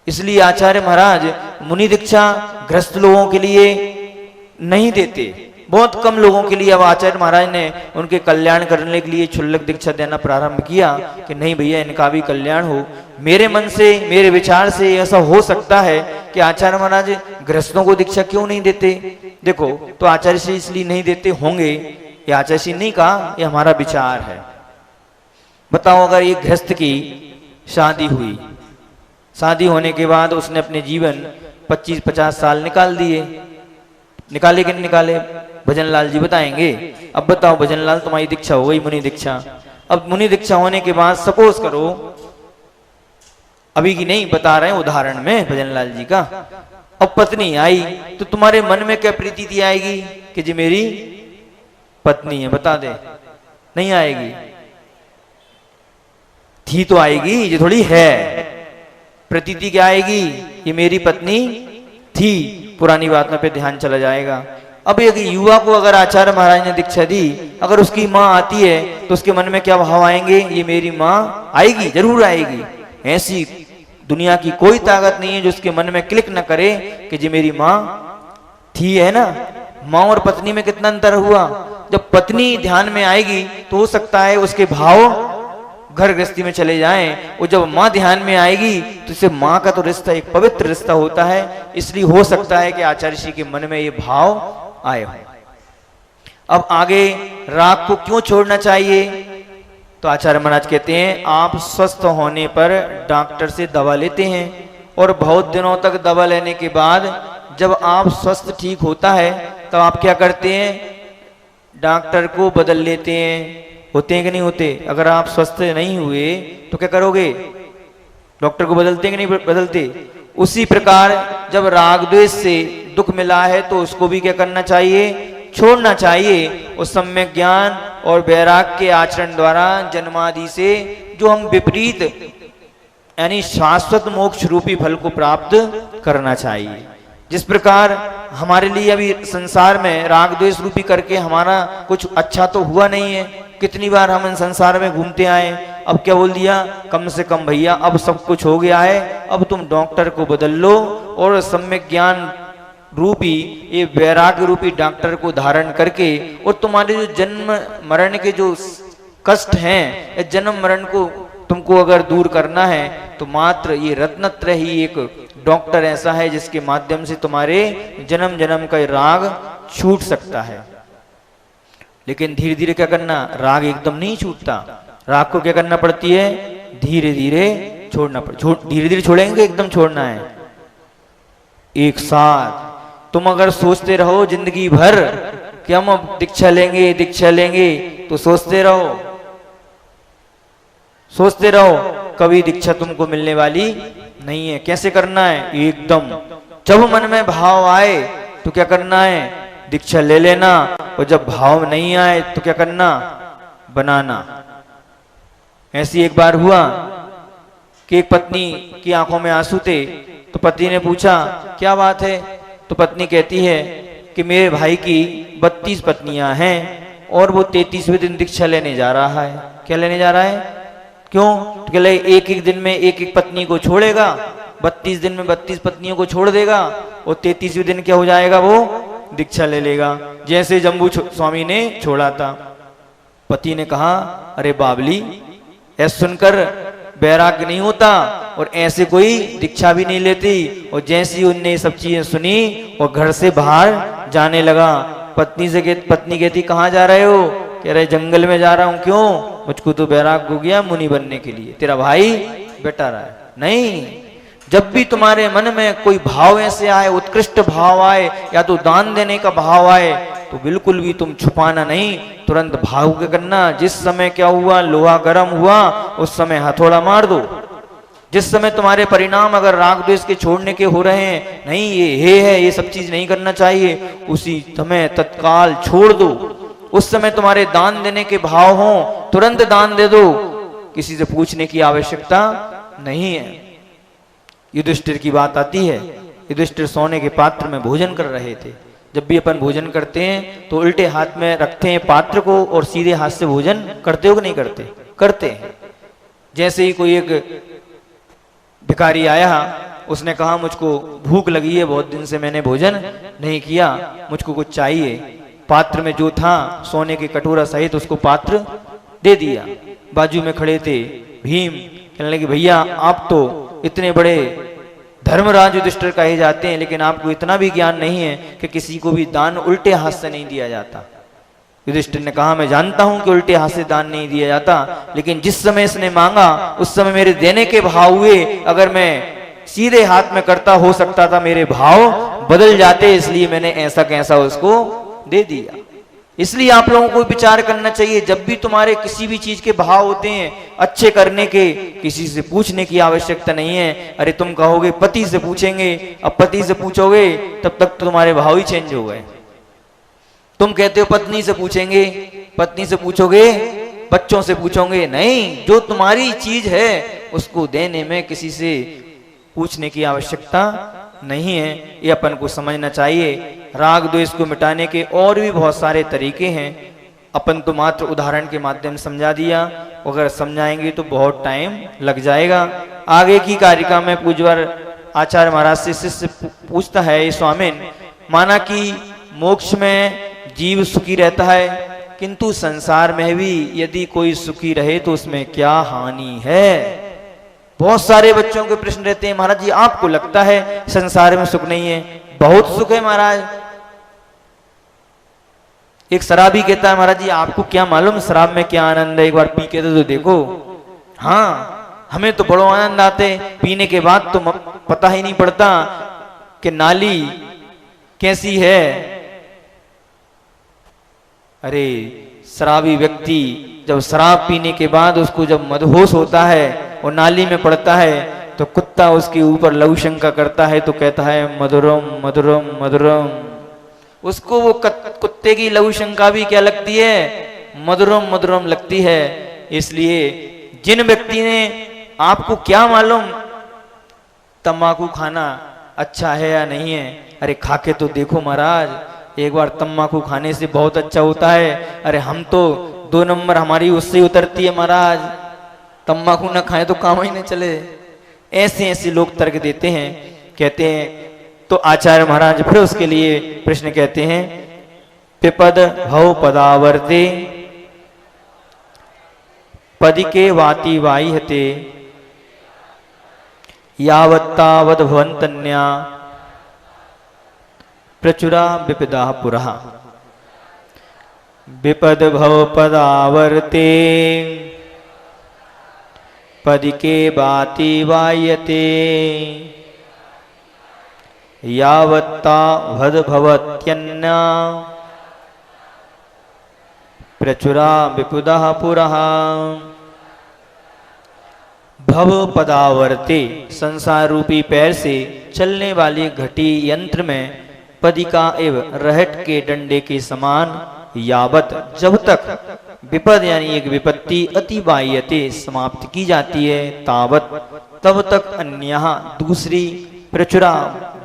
इसलिए आचार्य महाराज मुनि दीक्षा ग्रस्त लोगों के लिए नहीं देते, बहुत कम लोगों के लिए। अब आचार्य महाराज ने उनके कल्याण करने के लिए क्षुल्लक दीक्षा देना प्रारंभ किया कि नहीं भैया, इनका भी कल्याण हो। मेरे मन से, मेरे विचार से ऐसा हो सकता है कि आचार्य महाराज गृहस्थों को दीक्षा क्यों नहीं देते। देखो, तो आचार्य श्री इसलिए नहीं देते होंगे, ये आचार्य श्री नहीं कहा, ये हमारा विचार है। बताओ, अगर एक गृहस्थ की शादी हुई, शादी होने के बाद उसने अपने जीवन 25-50 साल निकाल दिए, निकाले कि नहीं निकाले, भजन लाल जी बताएंगे। अब बताओ भजन लाल, तुम्हारी दीक्षा हो गई मुनि दीक्षा। अब मुनि दीक्षा होने के बाद सपोज करो, अभी की नहीं बता रहे हैं उदाहरण में भजन लाल जी का, अब पत्नी आई, तो तुम्हारे मन में क्या प्रीति आएगी कि जी मेरी पत्नी है, बता दे, नहीं आएगी। थी तो आएगी, ये थोड़ी है। प्रतीति क्या आएगी, ये मेरी पत्नी थी, पुरानी बातों पे ध्यान चला जाएगा। अब एक युवा को अगर आचार्य महाराज ने दीक्षा दी, अगर उसकी माँ आती है तो उसके मन में क्या भाव आएंगे, ये मेरी माँ आएगी, जरूर आएगी। ऐसी दुनिया की कोई ताकत नहीं है जो उसके मन में क्लिक न करे कि जी मेरी माँ थी, है ना। माँ और पत्नी में कितना अंतर हुआ। जब पत्नी ध्यान में आएगी तो हो सकता है उसके भाव घर गृहस्थी में चले जाएं, और जब माँ ध्यान में आएगी तो इससे माँ का तो रिश्ता एक पवित्र रिश्ता होता है। इसलिए हो सकता है कि आचार्य श्री के मन में ये भाव आए हो। अब आगे राग को क्यों छोड़ना चाहिए, तो आचार्य महाराज कहते हैं, आप स्वस्थ होने पर डॉक्टर से दवा लेते हैं, और बहुत दिनों तक दवा लेने के बाद जब आप स्वस्थ ठीक होता है तब आप क्या करते हैं, डॉक्टर को बदल लेते हैं। होते हैं कि नहीं होते। अगर आप स्वस्थ नहीं हुए तो क्या करोगे, डॉक्टर को बदलते हैं कि नहीं बदलते। उसी प्रकार जब राग द्वेष से दुख मिला है तो उसको भी क्या करना चाहिए, छोड़ना चाहिए। उस सम्यक ज्ञान और वैराग के आचरण द्वारा जन्मादि से जो हम विपरीत यानी शाश्वत मोक्ष रूपी फल को प्राप्त करना चाहिए। जिस प्रकार हमारे लिए अभी संसार में राग द्वेष रूपी करके हमारा कुछ अच्छा तो हुआ नहीं है। कितनी बार हम इन संसार में घूमते आए, अब क्या बोल दिया, कम से कम भैया अब सब कुछ हो गया है, अब तुम डॉक्टर को बदल लो और सम्यक ज्ञान रूपी ये वैराग्य रूपी डॉक्टर को धारण करके, और तुम्हारे जो जन्म मरण के जो कष्ट हैं, जन्म मरण को तुमको अगर दूर करना है तो मात्र ये रत्नत्र ही एक डॉक्टर ऐसा है जिसके माध्यम से तुम्हारे जन्म जन्म का राग छूट सकता है। लेकिन धीरे धीरे क्या करना, राग एकदम नहीं छूटता, राग को क्या करना पड़ती है, धीरे धीरे छोड़ना धीरे धीरे छोड़ेंगे, एकदम छोड़ना है। एक साथ। तुम अगर सोचते रहो जिंदगी भर कि हम अब दीक्षा लेंगे, तो सोचते रहो, कभी दीक्षा तुमको मिलने वाली नहीं है। कैसे करना है? एकदम जब मन में भाव आए तो क्या करना है? दीक्षा ले लेना, और जब भाव नहीं आए तो क्या करना? बनाना। ऐसी एक बार हुआ कि एक पत्नी की आंखों में आंसू थे, तो पति ने पूछा क्या बात है? तो पत्नी कहती है कि मेरे भाई की 32 पत्नियां हैं और वो 33वें दिन दीक्षा लेने जा रहा है। क्या लेने जा रहा है? क्यों? तो कहले एक एक दिन में एक एक पत्नी को छोड़ेगा, 32 दिन में 32 पत्नियों को छोड़ देगा, और 33वें दिन क्या हो जाएगा? वो दीक्षा ले लेगा, जैसे जम्बू स्वामी ने छोड़ा था। पति ने कहा अरे बाबली, ऐसा सुनकर वैराग्य नहीं होता और ऐसे कोई दीक्षा भी नहीं लेती। और जैसी उनने सब चीजें सुनी और घर से बाहर जाने लगा। पत्नी कहती कहाँ जा रहे हो? कह रहे जंगल में जा रहा हूं। क्यों? मुझको तो वैराग्य हो गया मुनि बनने के लिए। तेरा भाई बेटा रहा है? नहीं। जब भी तुम्हारे मन में कोई भाव ऐसे आए, उत्कृष्ट भाव आए, या तो दान देने का भाव आए, तो बिल्कुल भी तुम छुपाना नहीं, तुरंत भाव के करना। जिस समय क्या हुआ, लोहा गर्म हुआ, उस समय हथौड़ा मार दो। जिस समय तुम्हारे परिणाम अगर राग द्वेष के छोड़ने के हो रहे हैं, नहीं ये है, ये सब चीज नहीं करना चाहिए, उसी समय तत्काल छोड़ दो। उस समय तुम्हारे दान देने के भाव हो, तुरंत दान दे दो, किसी से पूछने की आवश्यकता नहीं है। युधिष्ठिर की बात आती है। युधिष्ठिर सोने के पात्र में भोजन कर रहे थे। जब भी अपन भोजन करते हैं तो उल्टे हाथ में रखते हैं पात्र को और सीधे हाथ से भोजन करते हो कि नहीं करते? करते हैं। जैसे ही कोई एक भिखारी आया, उसने कहा मुझको भूख लगी है, बहुत दिन से मैंने भोजन नहीं किया, मुझको कुछ चाहिए। पात्र में जो था सोने के कटोरा सहित उसको पात्र दे दिया। बाजू में खड़े थे भीम, कहने लगे भैया आप तो इतने बड़े धर्मराज युधिष्ठिर कहे जाते हैं, लेकिन आपको इतना भी ज्ञान नहीं है कि किसी को भी दान उल्टे हाथ से नहीं दिया जाता। युधिष्ठिर ने कहा मैं जानता हूं कि उल्टे हाथ से दान नहीं दिया जाता, लेकिन जिस समय इसने मांगा उस समय मेरे देने के भाव हुए। अगर मैं सीधे हाथ में करता, हो सकता था मेरे भाव बदल जाते, इसलिए मैंने ऐसा कैसा उसको दे दिया। इसलिए आप लोगों को विचार करना चाहिए, जब भी तुम्हारे किसी भी चीज के भाव होते हैं अच्छे करने के, किसी से पूछने की आवश्यकता नहीं है। अरे तुम कहोगे पति से पूछेंगे, अब पति से पूछोगे तब तक तो तुम्हारे भाव ही चेंज हो गए। तुम कहते हो पत्नी से पूछेंगे, पत्नी से पूछोगे, बच्चों से पूछोगे, नहीं, जो तुम्हारी चीज है उसको देने में किसी से पूछने की आवश्यकता नहीं है। ये अपन को समझना चाहिए। राग द्वेष को मिटाने के और भी बहुत सारे तरीके हैं, अपन तो मात्र उदाहरण के माध्यम से समझा दिया, अगर समझाएंगे तो बहुत टाइम लग जाएगा। आगे की कारिका में पूज्यवर आचार्य महाराज से शिष्य पूछता है, स्वामिन माना कि मोक्ष में जीव सुखी रहता है, किंतु संसार में भी यदि कोई सुखी रहे तो उसमें क्या हानि है? बहुत सारे बच्चों के प्रश्न रहते हैं, महाराज जी आपको लगता है संसार में सुख नहीं है? बहुत सुख है महाराज। एक शराबी कहता है महाराज जी आपको क्या मालूम शराब में क्या आनंद है, एक बार पी के तो देखो। हाँ हमें तो बड़ो आनंद आते, पीने के बाद तो पता ही नहीं पड़ता कि नाली कैसी है। अरे शराबी व्यक्ति जब शराब पीने के बाद उसको जब मदहोश होता है और नाली में पड़ता है तो कुत्ता उसके ऊपर लघु शंका करता है, तो कहता है मधुरम मधुरम मधुरम। उसको वो कुत्ते की लघु शंका भी क्या लगती है? मधुरम मधुरम लगती है। इसलिए जिन व्यक्ति ने, आपको क्या मालूम तंबाकू खाना अच्छा है या नहीं है? अरे खा के तो देखो महाराज, एक बार तंबाकू खाने से बहुत अच्छा होता है। अरे हम तो 2 नंबर हमारी उससे उतरती है महाराज, तंबाकू ना खाएं तो काम ही नहीं चले। ऐसे ऐसे लोग तर्क देते हैं, कहते हैं। तो आचार्य महाराज फिर उसके लिए प्रश्न कहते हैं, पिपद भव पदावर्ते पदिके वाति वाइहते यावत्तावद भवन्तन्या प्रचुरा विपदा पुरः। विपद भव पदावर्ते पदिके वाति वायते यावत्ता भवत्यन्ना प्रचुरा विपुदः पुरः। भव पदावर्ते, संसार रूपी पैर से चलने वाली घटी यंत्र में पदिका एवं रहट के डंडे के समान यावत, जब तक विपद यानी एक विपत्ति अतिबाह्यते समाप्त की जाती है, तावत तब तक अन्यः दूसरी प्रचुरा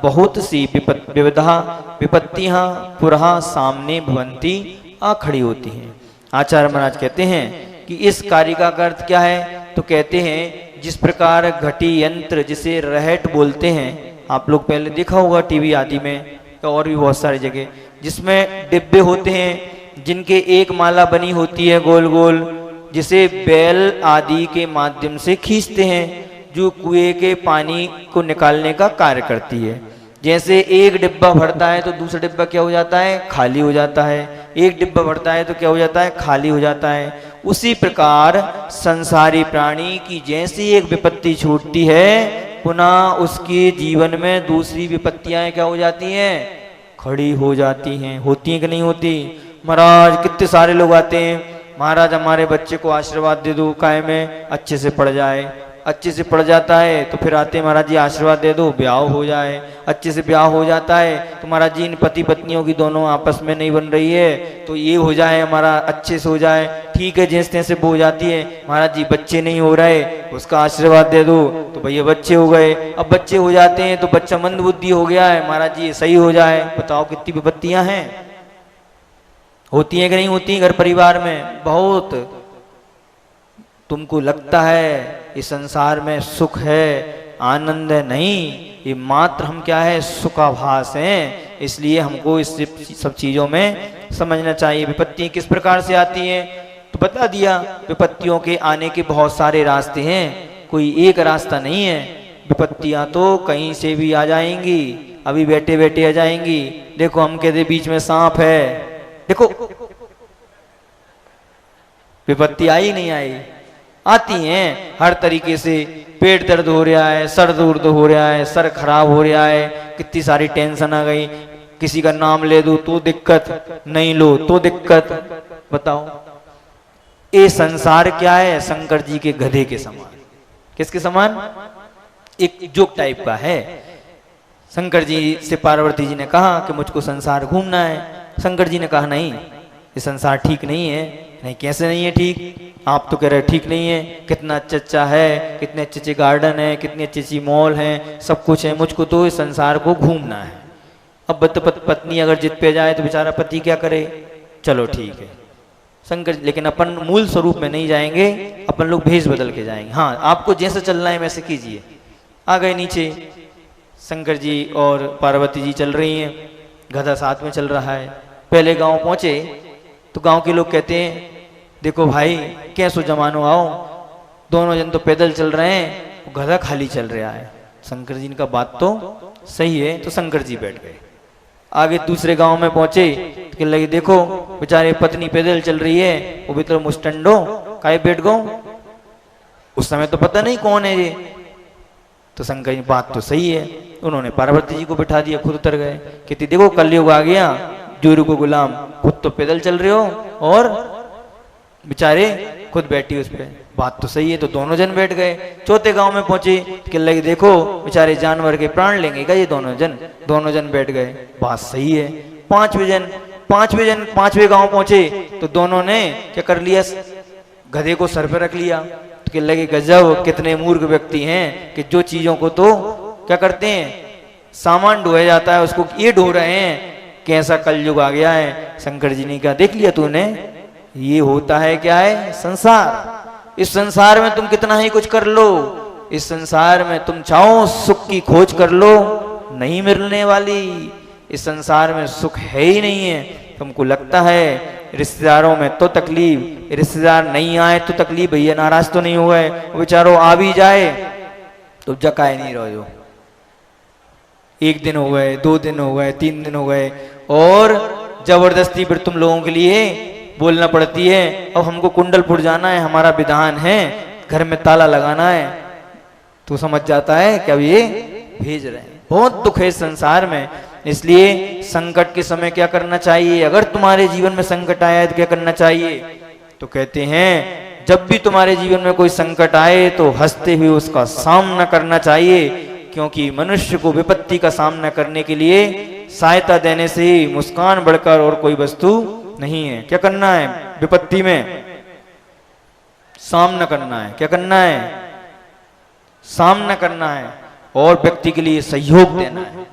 बहुत सी विविधा विपत्तियां पुरः सामने भवंती आ खड़ी होती हैं। आचार्य महाराज कहते हैं कि इस कारिका का अर्थ क्या है, तो कहते हैं जिस प्रकार घटी यंत्र जिसे रहट बोलते हैं, आप लोग पहले देखा होगा टीवी आदि में और भी बहुत सारी जगह, जिसमें डिब्बे होते हैं जिनके एक माला बनी होती है गोल गोल, जिसे बैल आदि के माध्यम से खींचते हैं, जो कुएं के पानी को निकालने का कार्य करती है। जैसे एक डिब्बा भरता है तो दूसरा डिब्बा क्या हो जाता है, खाली हो जाता है, एक डिब्बा भरता है तो क्या हो जाता है, खाली हो जाता है। उसी प्रकार संसारी प्राणी की जैसी एक विपत्ति छूटती है, पुनः उसके जीवन में दूसरी विपत्तियां क्या हो जाती हैं, खड़ी हो जाती हैं। होती हैं कि नहीं होती? महाराज कितने सारे लोग आते हैं, महाराज हमारे बच्चे को आशीर्वाद दे दो, काय में अच्छे से पढ़ जाए, अच्छे से पढ़ जाता है तो फिर आते हैं महाराज जी आशीर्वाद दे दो ब्याह हो जाए, अच्छे से ब्याह हो जाता है तो महाराज जी इन पति पत्नियों की दोनों आपस में नहीं बन रही है तो ये हो जाए, हमारा अच्छे से हो जाए, ठीक है जैसे तैसे वो हो जाती है, महाराज जी बच्चे नहीं हो रहे उसका आशीर्वाद दे दो, तो भैया बच्चे हो गए, अब बच्चे हो जाते हैं तो बच्चा मंद बुद्धि हो गया है, महाराज जी सही हो जाए। बताओ कितनी विपत्तियां हैं, होती हैं कि नहीं होती घर परिवार में? बहुत। तुमको लगता है इस संसार में सुख है, आनंद है, नहीं, ये मात्र हम क्या है, सुखाभास हैं। इसलिए हमको इस सब चीजों में समझना चाहिए। विपत्तियां किस प्रकार से आती हैं तो बता दिया, विपत्तियों के आने के बहुत सारे रास्ते हैं, कोई एक रास्ता नहीं है। विपत्तियां तो कहीं से भी आ जाएंगी, अभी बैठे बैठे आ जाएंगी। देखो हम कहते बीच में सांप है, देखो विपत्ति आई नहीं आई, आती हैं हर तरीके से। पेट दर्द हो रहा है, सर दर्द हो रहा है, सर खराब हो रहा है, कितनी सारी टेंशन आ गई, किसी का नाम ले दो तो दिक्कत, नहीं लो तो दिक्कत। बताओ ये संसार क्या है, शंकर जी के गधे के समान। किसके समान? एक जोक टाइप का है। शंकर जी से पार्वती जी ने कहा कि मुझको संसार घूमना है। शंकर जी ने कहा नहीं, ये संसार ठीक नहीं है। नहीं कैसे नहीं है ठीक, आप तो कह रहे ठीक नहीं है, कितना अच्छा है, कितने अच्छे अच्छे गार्डन है, कितनी अच्छी अच्छी मॉल हैं, सब कुछ है, मुझको तो इस संसार को घूमना है। अब पत्नी अगर जिद पे जाए तो बेचारा पति क्या करे, चलो ठीक है शंकर, लेकिन अपन मूल स्वरूप में नहीं जाएंगे, अपन लोग भेष बदल के जाएंगे। हाँ आपको जैसे चलना है वैसे कीजिए। आ गए नीचे, शंकर जी और पार्वती जी चल रही हैं, गधा साथ में चल रहा है। पहले गांव पहुंचे तो गांव के लोग कहते हैं देखो भाई कैसो जमानो आओ, दोनों जन तो पैदल चल रहे हैं, गधा खाली चल रहा है। शंकर जी का बात तो सही है, तो शंकर जी बैठ गए। आगे दूसरे गांव में पहुंचे तो लगे देखो बेचारे पत्नी पैदल चल रही है, वो भी तो मुस्टंडो काहे बैठ गो, उस समय तो पता नहीं कौन है ये। तो शंकर जी बात तो सही है, उन्होंने पार्वती जी को बिठा दिया, खुद उतर गए। कहती देखो कलयुग आ गया, जोरू को गुलाम, खुद तो पैदल चल रहे हो और बेचारे खुद बैठी उस पे, बात तो सही है। तो दोनों जन बैठ गए। चौथे गांव में पहुंचे कि लगे देखो बेचारे जानवर के प्राण लेंगे क्या ये दोनों जन बैठ गए, बात सही है। पांचवे गांव पहुंचे तो दोनों ने क्या कर लिया, गधे को सर पे रख लिया। तो कि लगे गजब कितने मूर्ख व्यक्ति हैं कि जो चीजों को तो क्या करते हैं, सामान ढोया जाता है उसको ये ढो रहे हैं, कैसा कलयुग आ गया है। शंकर जी ने कहा देख लिया तूने, ये होता है क्या है संसार। इस संसार में तुम कितना ही कुछ कर लो, इस संसार में तुम चाहो सुख की खोज कर लो, नहीं मिलने वाली। इस संसार में सुख है ही नहीं है। तुमको लगता है रिश्तेदारों में तो तकलीफ, रिश्तेदार नहीं आए तो तकलीफ, भैया नाराज तो नहीं हो गए, बेचारो आ भी जाए तो जकाए नहीं रहो। एक दिन हो गए, 2 दिन हो गए, 3 दिन हो गए, और जबरदस्ती फिर तुम लोगों के लिए बोलना पड़ती है, अब हमको कुंडलपुर जाना है, हमारा विधान है, घर में ताला लगाना है। तो समझ जाता है कि अब ये भेज रहे हैं। बहुत दुख है संसार में। इसलिए संकट के समय क्या करना चाहिए? अगर तुम्हारे जीवन में संकट आया है तो क्या करना चाहिए? तो कहते हैं जब भी तुम्हारे जीवन में कोई संकट आए तो हंसते हुए उसका सामना करना चाहिए, क्योंकि मनुष्य को विपत्ति का सामना करने के लिए सहायता देने से ही मुस्कान बढ़कर और कोई वस्तु नहीं है। क्या करना है? विपत्ति में सामना करना है। क्या करना है? सामना करना है और व्यक्ति के लिए सहयोग देना है।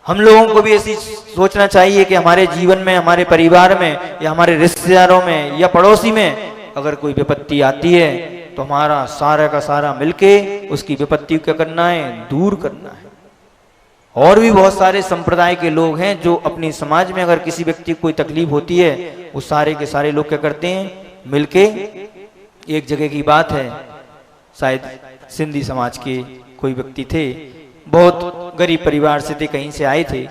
हम लोगों को भी ऐसी सोचना चाहिए कि हमारे जीवन में, हमारे परिवार में या हमारे रिश्तेदारों में या पड़ोसी में अगर कोई विपत्ति आती है तो हमारा सारा का सारा मिलके उसकी विपत्ति को क्या करना है? दूर करना है। और भी बहुत सारे संप्रदाय के लोग हैं जो अपनी समाज में अगर किसी व्यक्ति को कोई तकलीफ होती है, वो सारे के सारे लोग क्या करते हैं? मिलके, एक जगह की बात है, शायद सिंधी समाज के कोई व्यक्ति थे, बहुत गरीब परिवार से थे, कहीं से आए थे,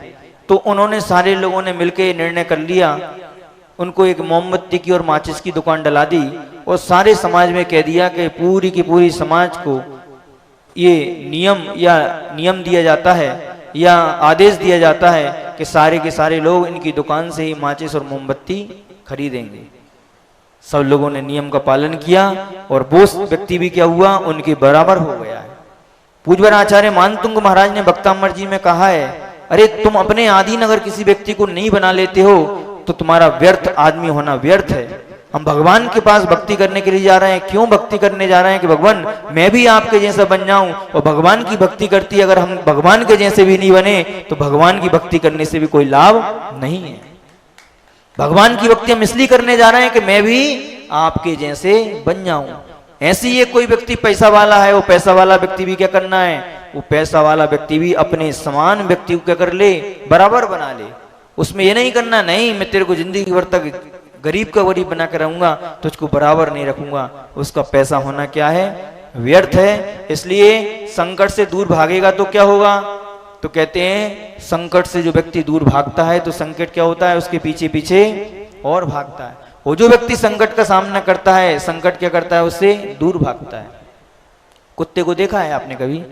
तो उन्होंने सारे लोगों ने मिलकर निर्णय कर लिया, उनको एक मोमबत्ती की और माचिस की दुकान डला दी और सारे समाज में कह दिया कि पूरी की पूरी समाज को ये नियम दिया जाता है या आदेश दिया जाता है कि सारे के सारे लोग इनकी दुकान से ही माचिस और मोमबत्ती खरीदेंगे। सब लोगों ने नियम का पालन किया और वो व्यक्ति भी क्या हुआ? उनके बराबर हो गया है। पूज्यवर आचार्य मानतुंग महाराज ने भक्तामृत जी में कहा है, अरे तुम अपने अधीन अगर किसी व्यक्ति को नहीं बना लेते हो तो तुम्हारा व्यर्थ आदमी होना व्यर्थ है। हम भगवान के पास भक्ति करने के लिए जा रहे हैं। क्यों भक्ति करने जा रहे हैं? कि भगवान मैं भी आपके जैसा बन जाऊं। और भगवान की भक्ति करती, अगर हम भगवान के जैसे भी नहीं बने तो भगवान की भक्ति करने से भी कोई लाभ नहीं है। भगवान की भक्ति हम इसलिए करने जा रहे हैं कि मैं भी आपके जैसे बन जाऊं। ऐसे ही कोई व्यक्ति पैसा वाला है, वो पैसा वाला व्यक्ति भी क्या करना है? वो पैसा वाला व्यक्ति भी अपने समान व्यक्ति को क्या कर ले? बराबर बना ले। उसमें ये नहीं करना, नहीं मैं तेरे को जिंदगी भर तक गरीब का गरीब बना कर रहूंगा, तुझको बराबर नहीं रखूंगा। उसका पैसा होना क्या है? व्यर्थ है। इसलिए संकट से दूर भागेगा तो क्या होगा? तो कहते हैं संकट से जो व्यक्ति दूर भागता है तो संकट क्या होता है? उसके पीछे पीछे और भागता है। वो जो व्यक्ति संकट का सामना करता है, संकट क्या करता है? उससे दूर भागता है। कुत्ते को देखा है आपने कभी?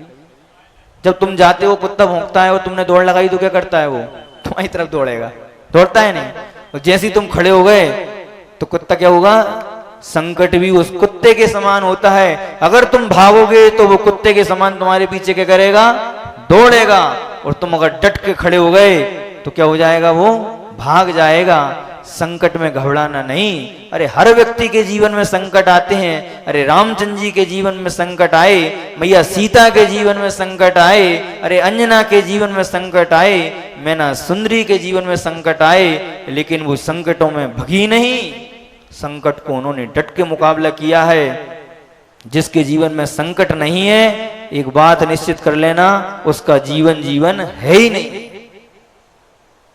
जब तुम जाते हो कुत्ता भौंकता है और तुमने दौड़ लगाई तो क्या करता है? वो तुम्हारी तरफ दौड़ेगा, दौड़ता है नहीं? और जैसे ही तुम खड़े हो गए तो कुत्ता क्या होगा? संकट भी उस कुत्ते के समान होता है। अगर तुम भागोगे तो वो कुत्ते के समान तुम्हारे पीछे क्या करेगा? दौड़ेगा। और तुम अगर डट के खड़े हो गए तो क्या हो जाएगा? वो भाग जाएगा। संकट में घबराना नहीं। अरे हर व्यक्ति के जीवन में संकट आते हैं। अरे रामचंद्र जी के जीवन में संकट आए, मैया सीता के जीवन में संकट आए, अरे अंजना के जीवन में संकट आए, मैना सुंदरी के जीवन में संकट आए, लेकिन वो संकटों में भगी नहीं। संकट को उन्होंने डट के मुकाबला किया है। जिसके जीवन में संकट नहीं है, एक बात निश्चित कर लेना, उसका जीवन है ही नहीं।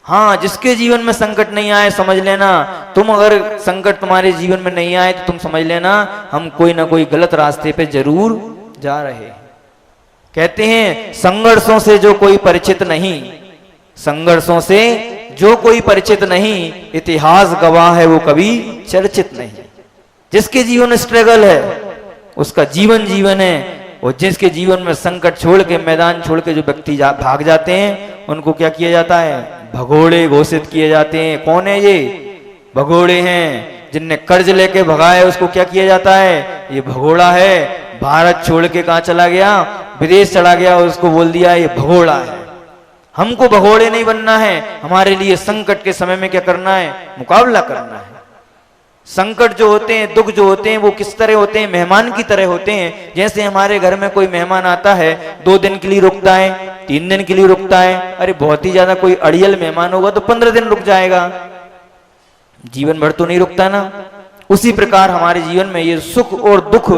हाँ, जिसके जीवन में संकट नहीं आए समझ लेना, तुम अगर संकट तुम्हारे जीवन में नहीं आए तो तुम समझ लेना हम कोई ना कोई गलत रास्ते पे जरूर जा रहे हैं। कहते हैं संघर्षों से जो कोई परिचित नहीं, संघर्षों से जो कोई परिचित नहीं, इतिहास गवाह है वो कभी चर्चित नहीं। जिसके जीवन में स्ट्रगल है उसका जीवन है। और जिसके जीवन में संकट छोड़ के, मैदान छोड़ के जो व्यक्ति भाग जाते हैं उनको क्या किया जाता है? भगोड़े घोषित किए जाते हैं। कौन है ये? भगोड़े हैं। जिनने कर्ज लेके भगाए उसको क्या किया जाता है? ये भगोड़ा है। भारत छोड़ के कहां चला गया? विदेश चला गया, उसको बोल दिया ये भगोड़ा है। हमको भगोड़े नहीं बनना है। हमारे लिए संकट के समय में क्या करना है? मुकाबला करना है। संकट जो होते हैं, दुख जो होते हैं, वो किस तरह होते हैं? मेहमान की तरह होते हैं। जैसे हमारे घर में कोई मेहमान आता है, 2 दिन के लिए रुकता है, 3 दिन के लिए रुकता है। अरे बहुत ही ज्यादा कोई अड़ियल मेहमान होगा तो 15 दिन रुक जाएगा, जीवन भर तो नहीं रुकता ना। उसी प्रकार हमारे जीवन में ये सुख और दुख,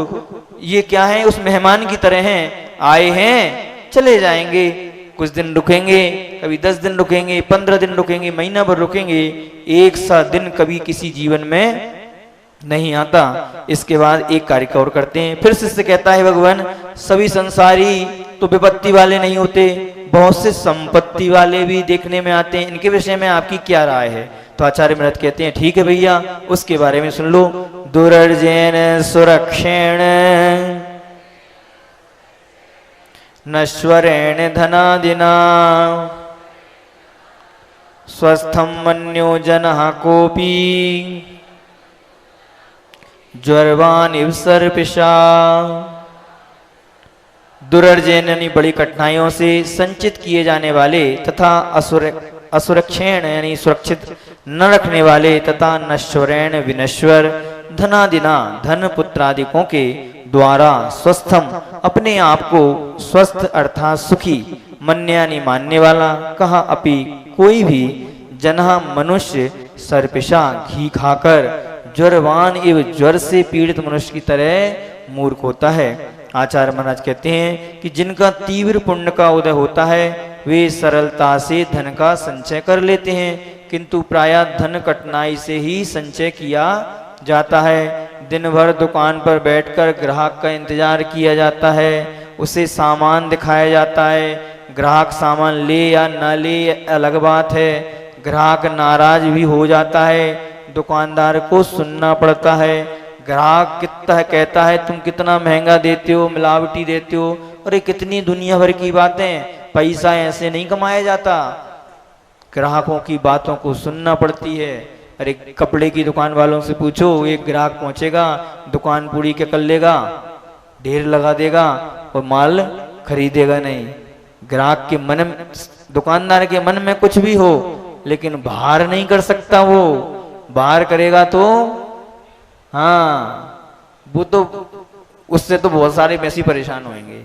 ये क्या है? उस मेहमान की तरह हैं। आए हैं, चले जाएंगे। कुछ दिन रुकेंगे, कभी 10 दिन रुकेंगे, 15 दिन रुकेंगे, महीना भर रुकेंगे। एक सा दिन कभी किसी जीवन में नहीं आता। इसके बाद एक कार्य और करते हैं। फिर शिष्य कहता है भगवान सभी संसारी तो विपत्ति वाले नहीं होते, बहुत से संपत्ति वाले भी देखने में आते हैं। इनके विषय में आपकी क्या राय है? तो आचार्य मृत कहते हैं ठीक है भैया, उसके बारे में सुन लो। दुर्जन सुरक्षेण नश्वरेण धनादिना स्वस्थं मन्यो जनः कोपि ज्वरवान इव सर्पिषा। दुर्जन यानी बड़ी कठिनाइयों से संचित किए जाने वाले तथा असुरक्षेण यानी सुरक्षित न रखने वाले तथा नश्वरेण विनश्वर धनादिना धन पुत्रादिकों के द्वारा स्वस्थम अपने आप को स्वस्थ अर्थात सुखी मन्य यानी मानने वाला कहा अपि कोई भी जनः मनुष्य सर्पिषा घी खाकर ज्वरवान एवं ज्वर से पीड़ित मनुष्य की तरह मूर्ख होता है। आचार्य महाराज कहते हैं कि जिनका तीव्र पुण्य का उदय होता है वे सरलता से धन का संचय कर लेते हैं, किंतु प्रायः धन कठिनाई से ही संचय किया जाता है। दिन भर दुकान पर बैठकर ग्राहक का इंतजार किया जाता है, उसे सामान दिखाया जाता है। ग्राहक सामान ले या न ले अलग बात है, ग्राहक नाराज भी हो जाता है, दुकानदार को सुनना पड़ता है। ग्राहक कितना कहता है तुम कितना महंगा देते हो, मिलावटी देते हो। अरे कितनी दुनिया भर की बातें, पैसा ऐसे नहीं कमाया जाता। ग्राहकों की बातों को सुनना पड़ती है। अरे कपड़े की दुकान वालों से पूछो, एक ग्राहक पहुंचेगा, दुकान पूरी के कर लेगा, ढेर लगा देगा और माल खरीदेगा नहीं। ग्राहक के मन में, दुकानदार के मन में कुछ भी हो लेकिन बाहर नहीं कर सकता। वो बाहर करेगा तो हाँ, वो तो उससे तो बहुत सारे वैसे परेशान होंगे।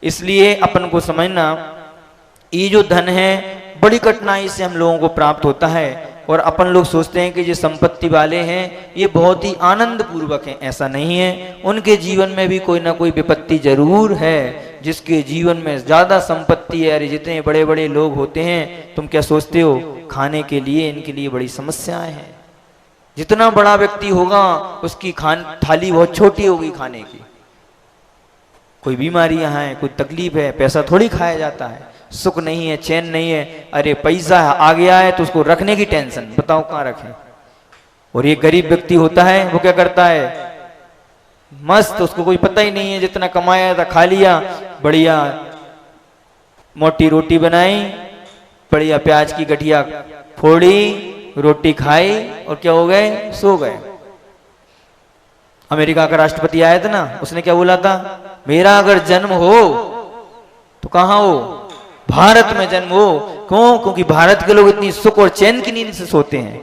इसलिए अपन को समझना, ये जो धन है बड़ी कठिनाई से हम लोगों को प्राप्त होता है और अपन लोग सोचते हैं कि जो संपत्ति वाले हैं ये बहुत ही आनंद पूर्वक हैं। ऐसा नहीं है, उनके जीवन में भी कोई ना कोई विपत्ति जरूर है। जिसके जीवन में ज्यादा संपत्ति है, अरे जितने बड़े बड़े लोग होते हैं, तुम क्या सोचते हो खाने के लिए इनके लिए बड़ी समस्याएं हैं। जितना बड़ा व्यक्ति होगा उसकी थाली बहुत छोटी होगी खाने की। कोई बीमारियां हैं, कोई तकलीफ है, पैसा थोड़ी खाया जाता है। सुख नहीं है, चैन नहीं है, अरे पैसा आ गया है तो उसको रखने की टेंशन, बताओ कहाँ रखें। और ये गरीब व्यक्ति होता है वो क्या करता है, मस्त, उसको कोई पता ही नहीं है, जितना कमाया था खा लिया, बढ़िया मोटी रोटी बनाई, बढ़िया प्याज की गठिया फोड़ी, रोटी खाई और क्या हो गए, सो गए। अमेरिका का राष्ट्रपति आया था ना, उसने क्या बोला था, मेरा अगर जन्म हो तो कहां हो, भारत में जन्म हो। क्यों? क्योंकि भारत के लोग इतनी सुख और चैन की नींद से सोते हैं।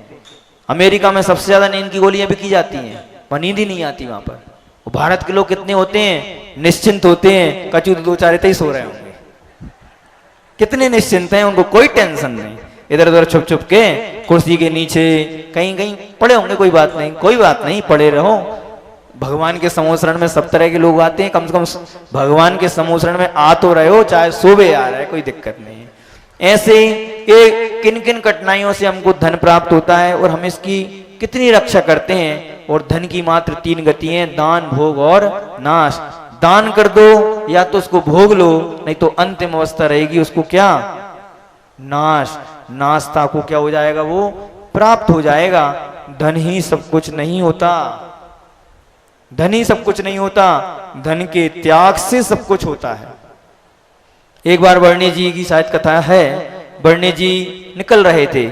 अमेरिका में सबसे ज्यादा नींद की गोलियां बिकी जाती हैं, वहां नींद ही नहीं आती वहां पर। भारत के लोग कितने होते हैं, निश्चिंत होते हैं। कचू दो चार ही सो रहे होंगे, कितने निश्चिंत हैं, उनको कोई टेंशन नहीं। इधर उधर छुप छुप के कुर्सी के नीचे कहीं कहीं पड़े होंगे, कोई बात नहीं, कोई बात नहीं, पड़े रहो। भगवान के समोसरण में सब तरह के लोग आते हैं, कम से कम भगवान के समोसरण में आ तो रहे हो, चाहे सोबे आ रहा है, कोई दिक्कत नहीं है। ऐसे किन किन कठिनाइयों से हमको धन प्राप्त होता है और हम इसकी कितनी रक्षा करते हैं। और धन की मात्र 3 गति हैं, दान, भोग और नाश। दान कर दो या तो उसको भोग लो, नहीं तो अंतिम अवस्था रहेगी उसको क्या, नाश। नाशता को क्या हो जाएगा, वो प्राप्त हो जाएगा। धन ही सब कुछ नहीं होता, धन ही सब कुछ नहीं होता, धन के त्याग से सब कुछ होता है। एक बार वर्णी जी की शायद कथा है, वर्णी जी निकल रहे थे,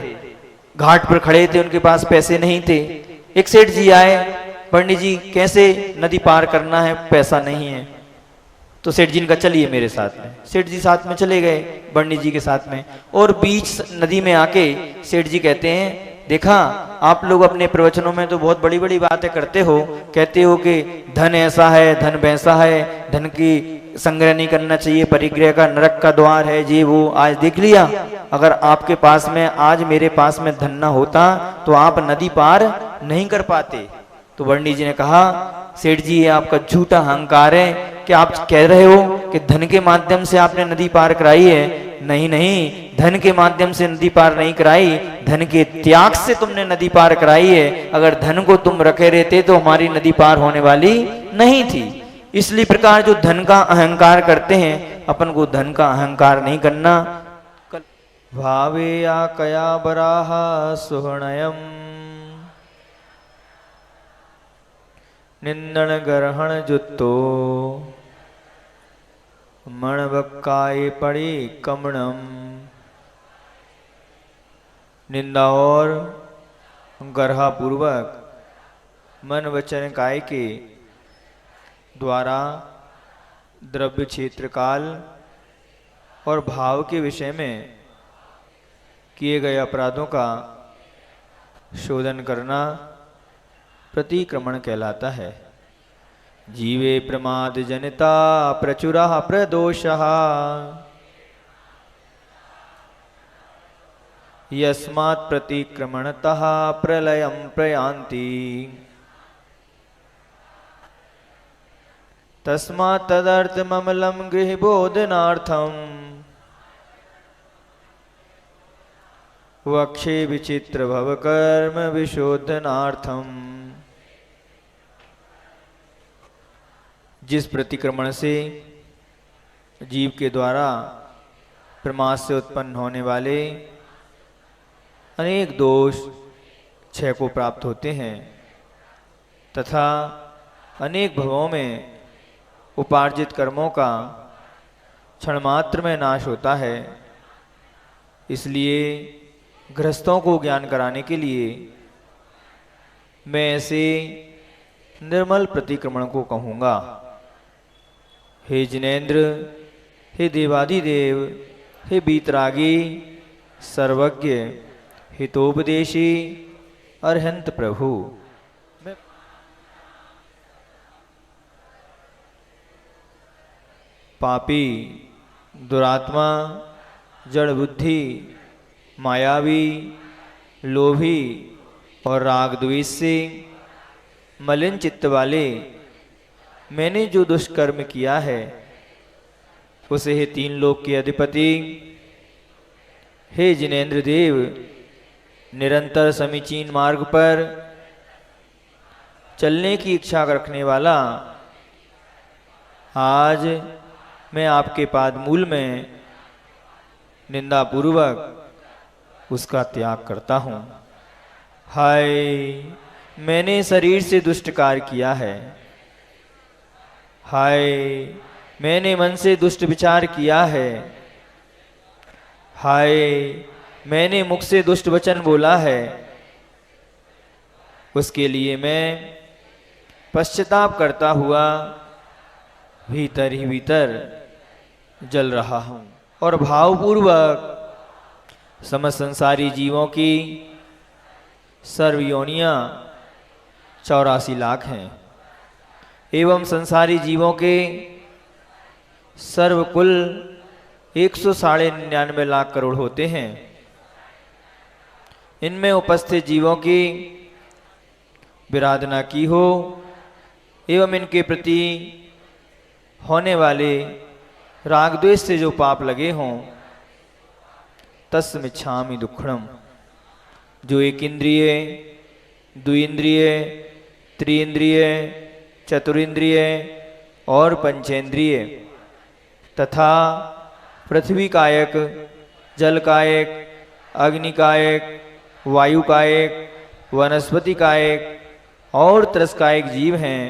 घाट पर खड़े थे, उनके पास पैसे नहीं थे। एक सेठ जी आए, वर्णी जी कैसे नदी पार करना है, पैसा नहीं है। तो सेठ जी ने कहा चलिए मेरे साथ में। सेठ जी साथ में चले गए वर्णी जी के साथ में, और बीच नदी में आके सेठ जी कहते हैं, देखा आप लोग अपने प्रवचनों में तो बहुत बड़ी बड़ी बातें करते हो, कहते हो कि धन ऐसा है, धन वैसा है, धन की संग्रह नहीं करना चाहिए, परिग्रह का नरक का द्वार है, ये वो। आज देख लिया, अगर आपके पास में, आज मेरे पास में धन ना होता तो आप नदी पार नहीं कर पाते। तो वर्णी जी ने कहा, सेठ जी ये आपका झूठा अहंकार है कि आप कह रहे हो कि धन के माध्यम से आपने नदी पार कराई है। नहीं नहीं, धन के माध्यम से नदी पार नहीं कराई, धन के त्याग से तुमने नदी पार कराई है। अगर धन को तुम रखे रहते तो हमारी नदी पार होने वाली नहीं थी। इसलिए प्रकार जो धन का अहंकार करते हैं, अपन को धन का अहंकार नहीं करना। भावे या कया बराह सुहृणयम निंदन ग्रहण जुत्तो मणवक्काय पड़े कमणम। निंदा और गर्हा पूर्वक मन वचन काय के द्वारा द्रव्य क्षेत्र काल और भाव के विषय में किए गए अपराधों का शोधन करना प्रतिक्रमण कहलाता है। जीवे प्रमाद जनिता प्रचुरा प्रदोषः यस्मात् प्रतिक्रमणतः प्रलयं प्रयान्ति तस्मात् तदर्थममलं गृहबोधनार्थं वक्षे विचित्र भवकर्म विशोधनार्थम। जिस प्रतिक्रमण से जीव के द्वारा प्रमाद से उत्पन्न होने वाले अनेक दोष क्षय को प्राप्त होते हैं तथा अनेक भवों में उपार्जित कर्मों का क्षण मात्र में नाश होता है, इसलिए गृहस्थों को ज्ञान कराने के लिए मैं ऐसे निर्मल प्रतिक्रमण को कहूँगा। हे जिनेन्द्र, हे देवादिदेव, हे बीतरागी, सर्वज्ञ, हितोपदेशी, अरहंत प्रभु, पापी, दुरात्मा, जड़ बुद्धि, मायावी, लोभी और राग द्वेष से मलिन चित्त वाले मैंने जो दुष्कर्म किया है उसे हे तीन लोक के अधिपति, हे जिनेन्द्र देव, निरंतर समीचीन मार्ग पर चलने की इच्छा रखने वाला, आज मैं आपके पाद मूल में निंदा पूर्वक उसका त्याग करता हूँ। हाय, मैंने शरीर से दुष्ट कार्य किया है। हाय, मैंने मन से दुष्ट विचार किया है। हाय, मैंने मुख से दुष्ट वचन बोला है। उसके लिए मैं पश्चाताप करता हुआ भीतर ही भीतर जल रहा हूँ और भावपूर्वक समस्त संसारी जीवों की सर्व योनियां 84 लाख हैं एवं संसारी जीवों के सर्व कुल 199 लाख करोड़ होते हैं। इनमें उपस्थित जीवों की विराधना की हो एवं इनके प्रति होने वाले राग द्वेष से जो पाप लगे हों, तस्मिच्छामि दुक्खड़म। जो एक इंद्रिय, द्विइंद्रिय, त्रिइंद्रिय, चतुरिंद्रिय और पंचेंद्रिय तथा पृथ्वी कायक, जल कायक, अग्नि कायक, वायु कायक, वनस्पति कायक और त्रस्कायक जीव हैं,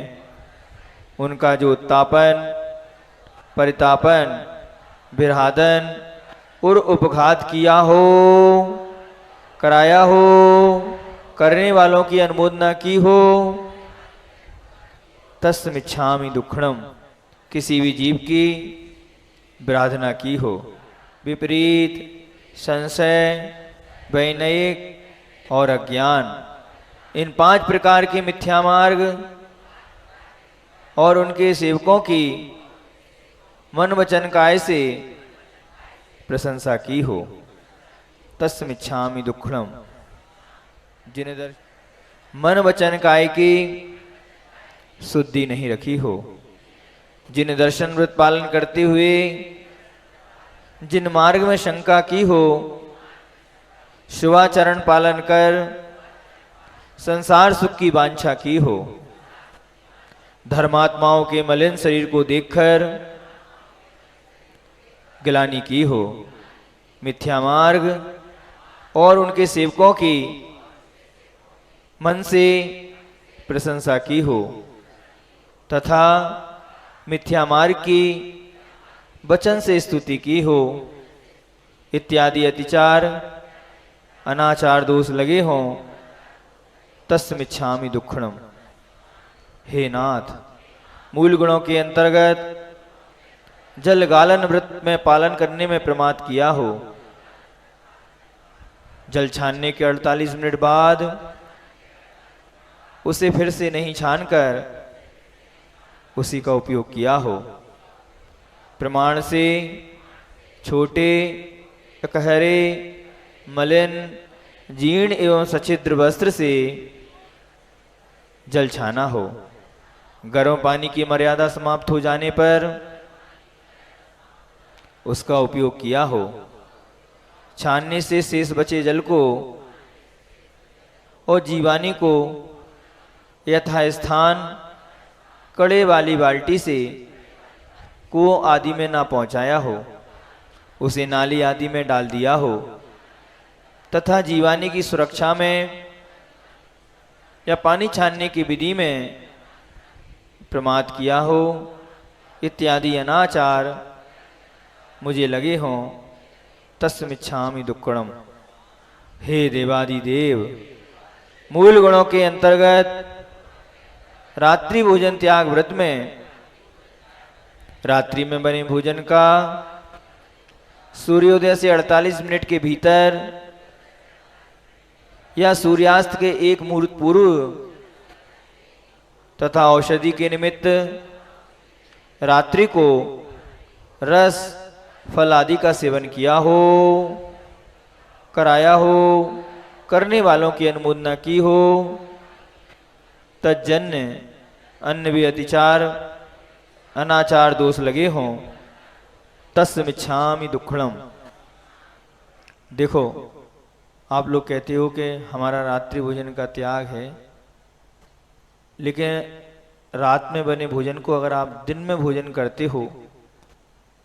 उनका जो उत्तापन, परितापन, विरहादन और उपघात किया हो, कराया हो, करने वालों की अनुमोदना की हो, तस्मिच्छामि दुक्खड़म। किसी भी जीव की विराधना की हो, विपरीत, संशय, वैनयिक और अज्ञान, इन 5 प्रकार के मिथ्या मार्ग और उनके सेवकों की मन वचन काय से प्रशंसा की हो, तस्मिच्छामि दुक्खड़म। जिन्हें मन वचन काय की शुद्धि नहीं रखी हो, जिन दर्शन व्रत पालन करते हुए जिन मार्ग में शंका की हो, शुभाचरण पालन कर संसार सुख की वांछा की हो, धर्मात्माओं के मलिन शरीर को देखकर गिलानी की हो, मिथ्या मार्ग और उनके सेवकों की मन से प्रशंसा की हो तथा मिथ्या मार्ग की वचन से स्तुति की हो, इत्यादि अतिचार अनाचार दोष लगे हों, तस्मिच्छामि दुक्खड़म। हे नाथ, मूल गुणों के अंतर्गत जल गालन व्रत में पालन करने में प्रमाद किया हो, जल छानने के 48 मिनट बाद उसे फिर से नहीं छानकर उसी का उपयोग किया हो, प्रमाण से छोटे ककहरे मलिन जीर्ण एवं सछिद्र वस्त्र से जल छाना हो, गर्म पानी की मर्यादा समाप्त हो जाने पर उसका उपयोग किया हो, छानने से शेष बचे जल को और जीवानी को यथास्थान कड़े वाली बाल्टी से कुओं आदि में ना पहुंचाया हो, उसे नाली आदि में डाल दिया हो, तथा जीवानी की सुरक्षा में या पानी छानने की विधि में प्रमाद किया हो, इत्यादि अनाचार मुझे लगे हों, तस्मिच्छामि दुक्कड़म। हे देवादिदेव, मूल गुणों के अंतर्गत रात्रि भोजन त्याग व्रत में रात्रि में बने भोजन का सूर्योदय से 48 मिनट के भीतर या सूर्यास्त के 1 मुहूर्त पूर्व तथा औषधि के निमित्त रात्रि को रस फल आदि का सेवन किया हो, कराया हो, करने वालों की अनुमोदना की हो, तज्जन्य अन्य भी अतिचार अनाचार दोष लगे हों, तस्मिच्छामि दुक्खड़म। देखो, आप लोग कहते हो कि हमारा रात्रि भोजन का त्याग है, लेकिन रात में बने भोजन को अगर आप दिन में भोजन करते हो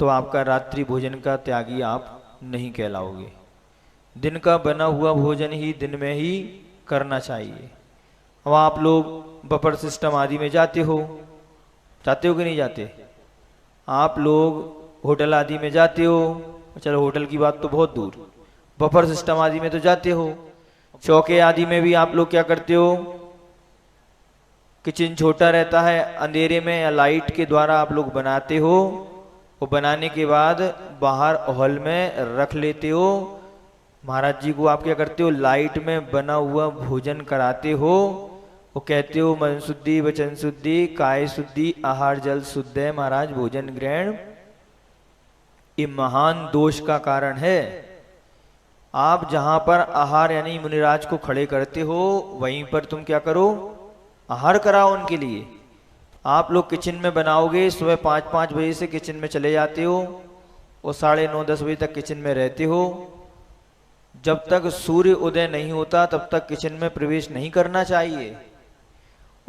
तो आपका रात्रि भोजन का त्यागी आप नहीं कहलाओगे। दिन का बना हुआ भोजन ही दिन में ही करना चाहिए। अब आप लोग बफर सिस्टम आदि में जाते हो कि नहीं जाते? आप लोग होटल आदि में जाते हो, चलो होटल की बात तो बहुत दूर, बफर सिस्टम आदि में तो जाते हो। चौके आदि में भी आप लोग क्या करते हो? किचन छोटा रहता है, अंधेरे में या लाइट के द्वारा आप लोग बनाते हो, वो बनाने के बाद बाहर हॉल में रख लेते हो। महाराज जी को आप क्या करते हो? लाइट में बना हुआ भोजन कराते हो। वो कहते हो मन शुद्धि वचन शुद्धि काय शुद्धि आहार जल शुद्ध है महाराज, भोजन ग्रहण ये महान दोष का कारण है। आप जहां पर आहार यानी मुनिराज को खड़े करते हो वहीं पर तुम क्या करो? आहार कराओ उनके लिए। आप लोग किचन में बनाओगे, सुबह 5-5 बजे से किचन में चले जाते हो और 9:30-10 बजे तक किचन में रहते हो। जब तक सूर्य उदय नहीं होता तब तक किचन में प्रवेश नहीं करना चाहिए।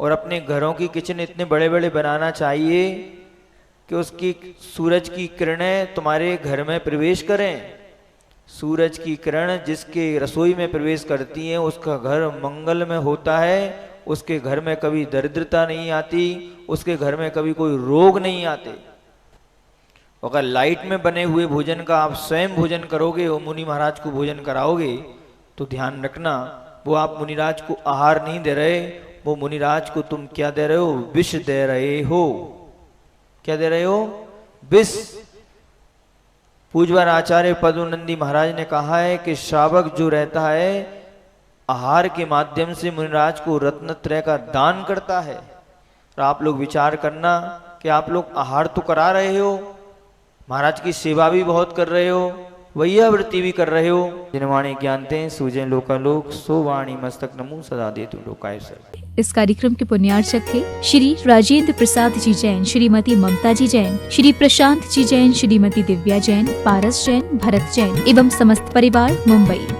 और अपने घरों की किचन इतने बड़े बड़े बनाना चाहिए कि उसकी सूरज की किरणें तुम्हारे घर में प्रवेश करें। सूरज की किरण जिसके रसोई में प्रवेश करती हैं उसका घर मंगल में होता है, उसके घर में कभी दरिद्रता नहीं आती, उसके घर में कभी कोई रोग नहीं आते। अगर लाइट में बने हुए भोजन का आप स्वयं भोजन करोगे और मुनि महाराज को भोजन कराओगे तो ध्यान रखना, वो आप मुनिराज को आहार नहीं दे रहे, वो मुनिराज को तुम क्या दे रहे हो? विष दे रहे हो। क्या दे रहे हो? विष। पूज्यवर आचार्य पद्मनंदी महाराज ने कहा है कि श्रावक जो रहता है आहार के माध्यम से मुनिराज को रत्नत्रय का दान करता है। और आप लोग विचार करना कि आप लोग आहार तो करा रहे हो, महाराज की सेवा भी बहुत कर रहे हो, वैयावृत्ति भी कर रहे हो। जिनवाणी ज्ञानते सूजन लोकालोक सो वाणी मस्तक नमो सदा दे तुम लोकाय सर। इस कार्यक्रम के पुण्यार्चक थे श्री राजेंद्र प्रसाद जी जैन, श्रीमती ममता जी जैन, श्री प्रशांत जी जैन, श्रीमती दिव्या जैन, पारस जैन, भरत जैन एवं समस्त परिवार, मुंबई।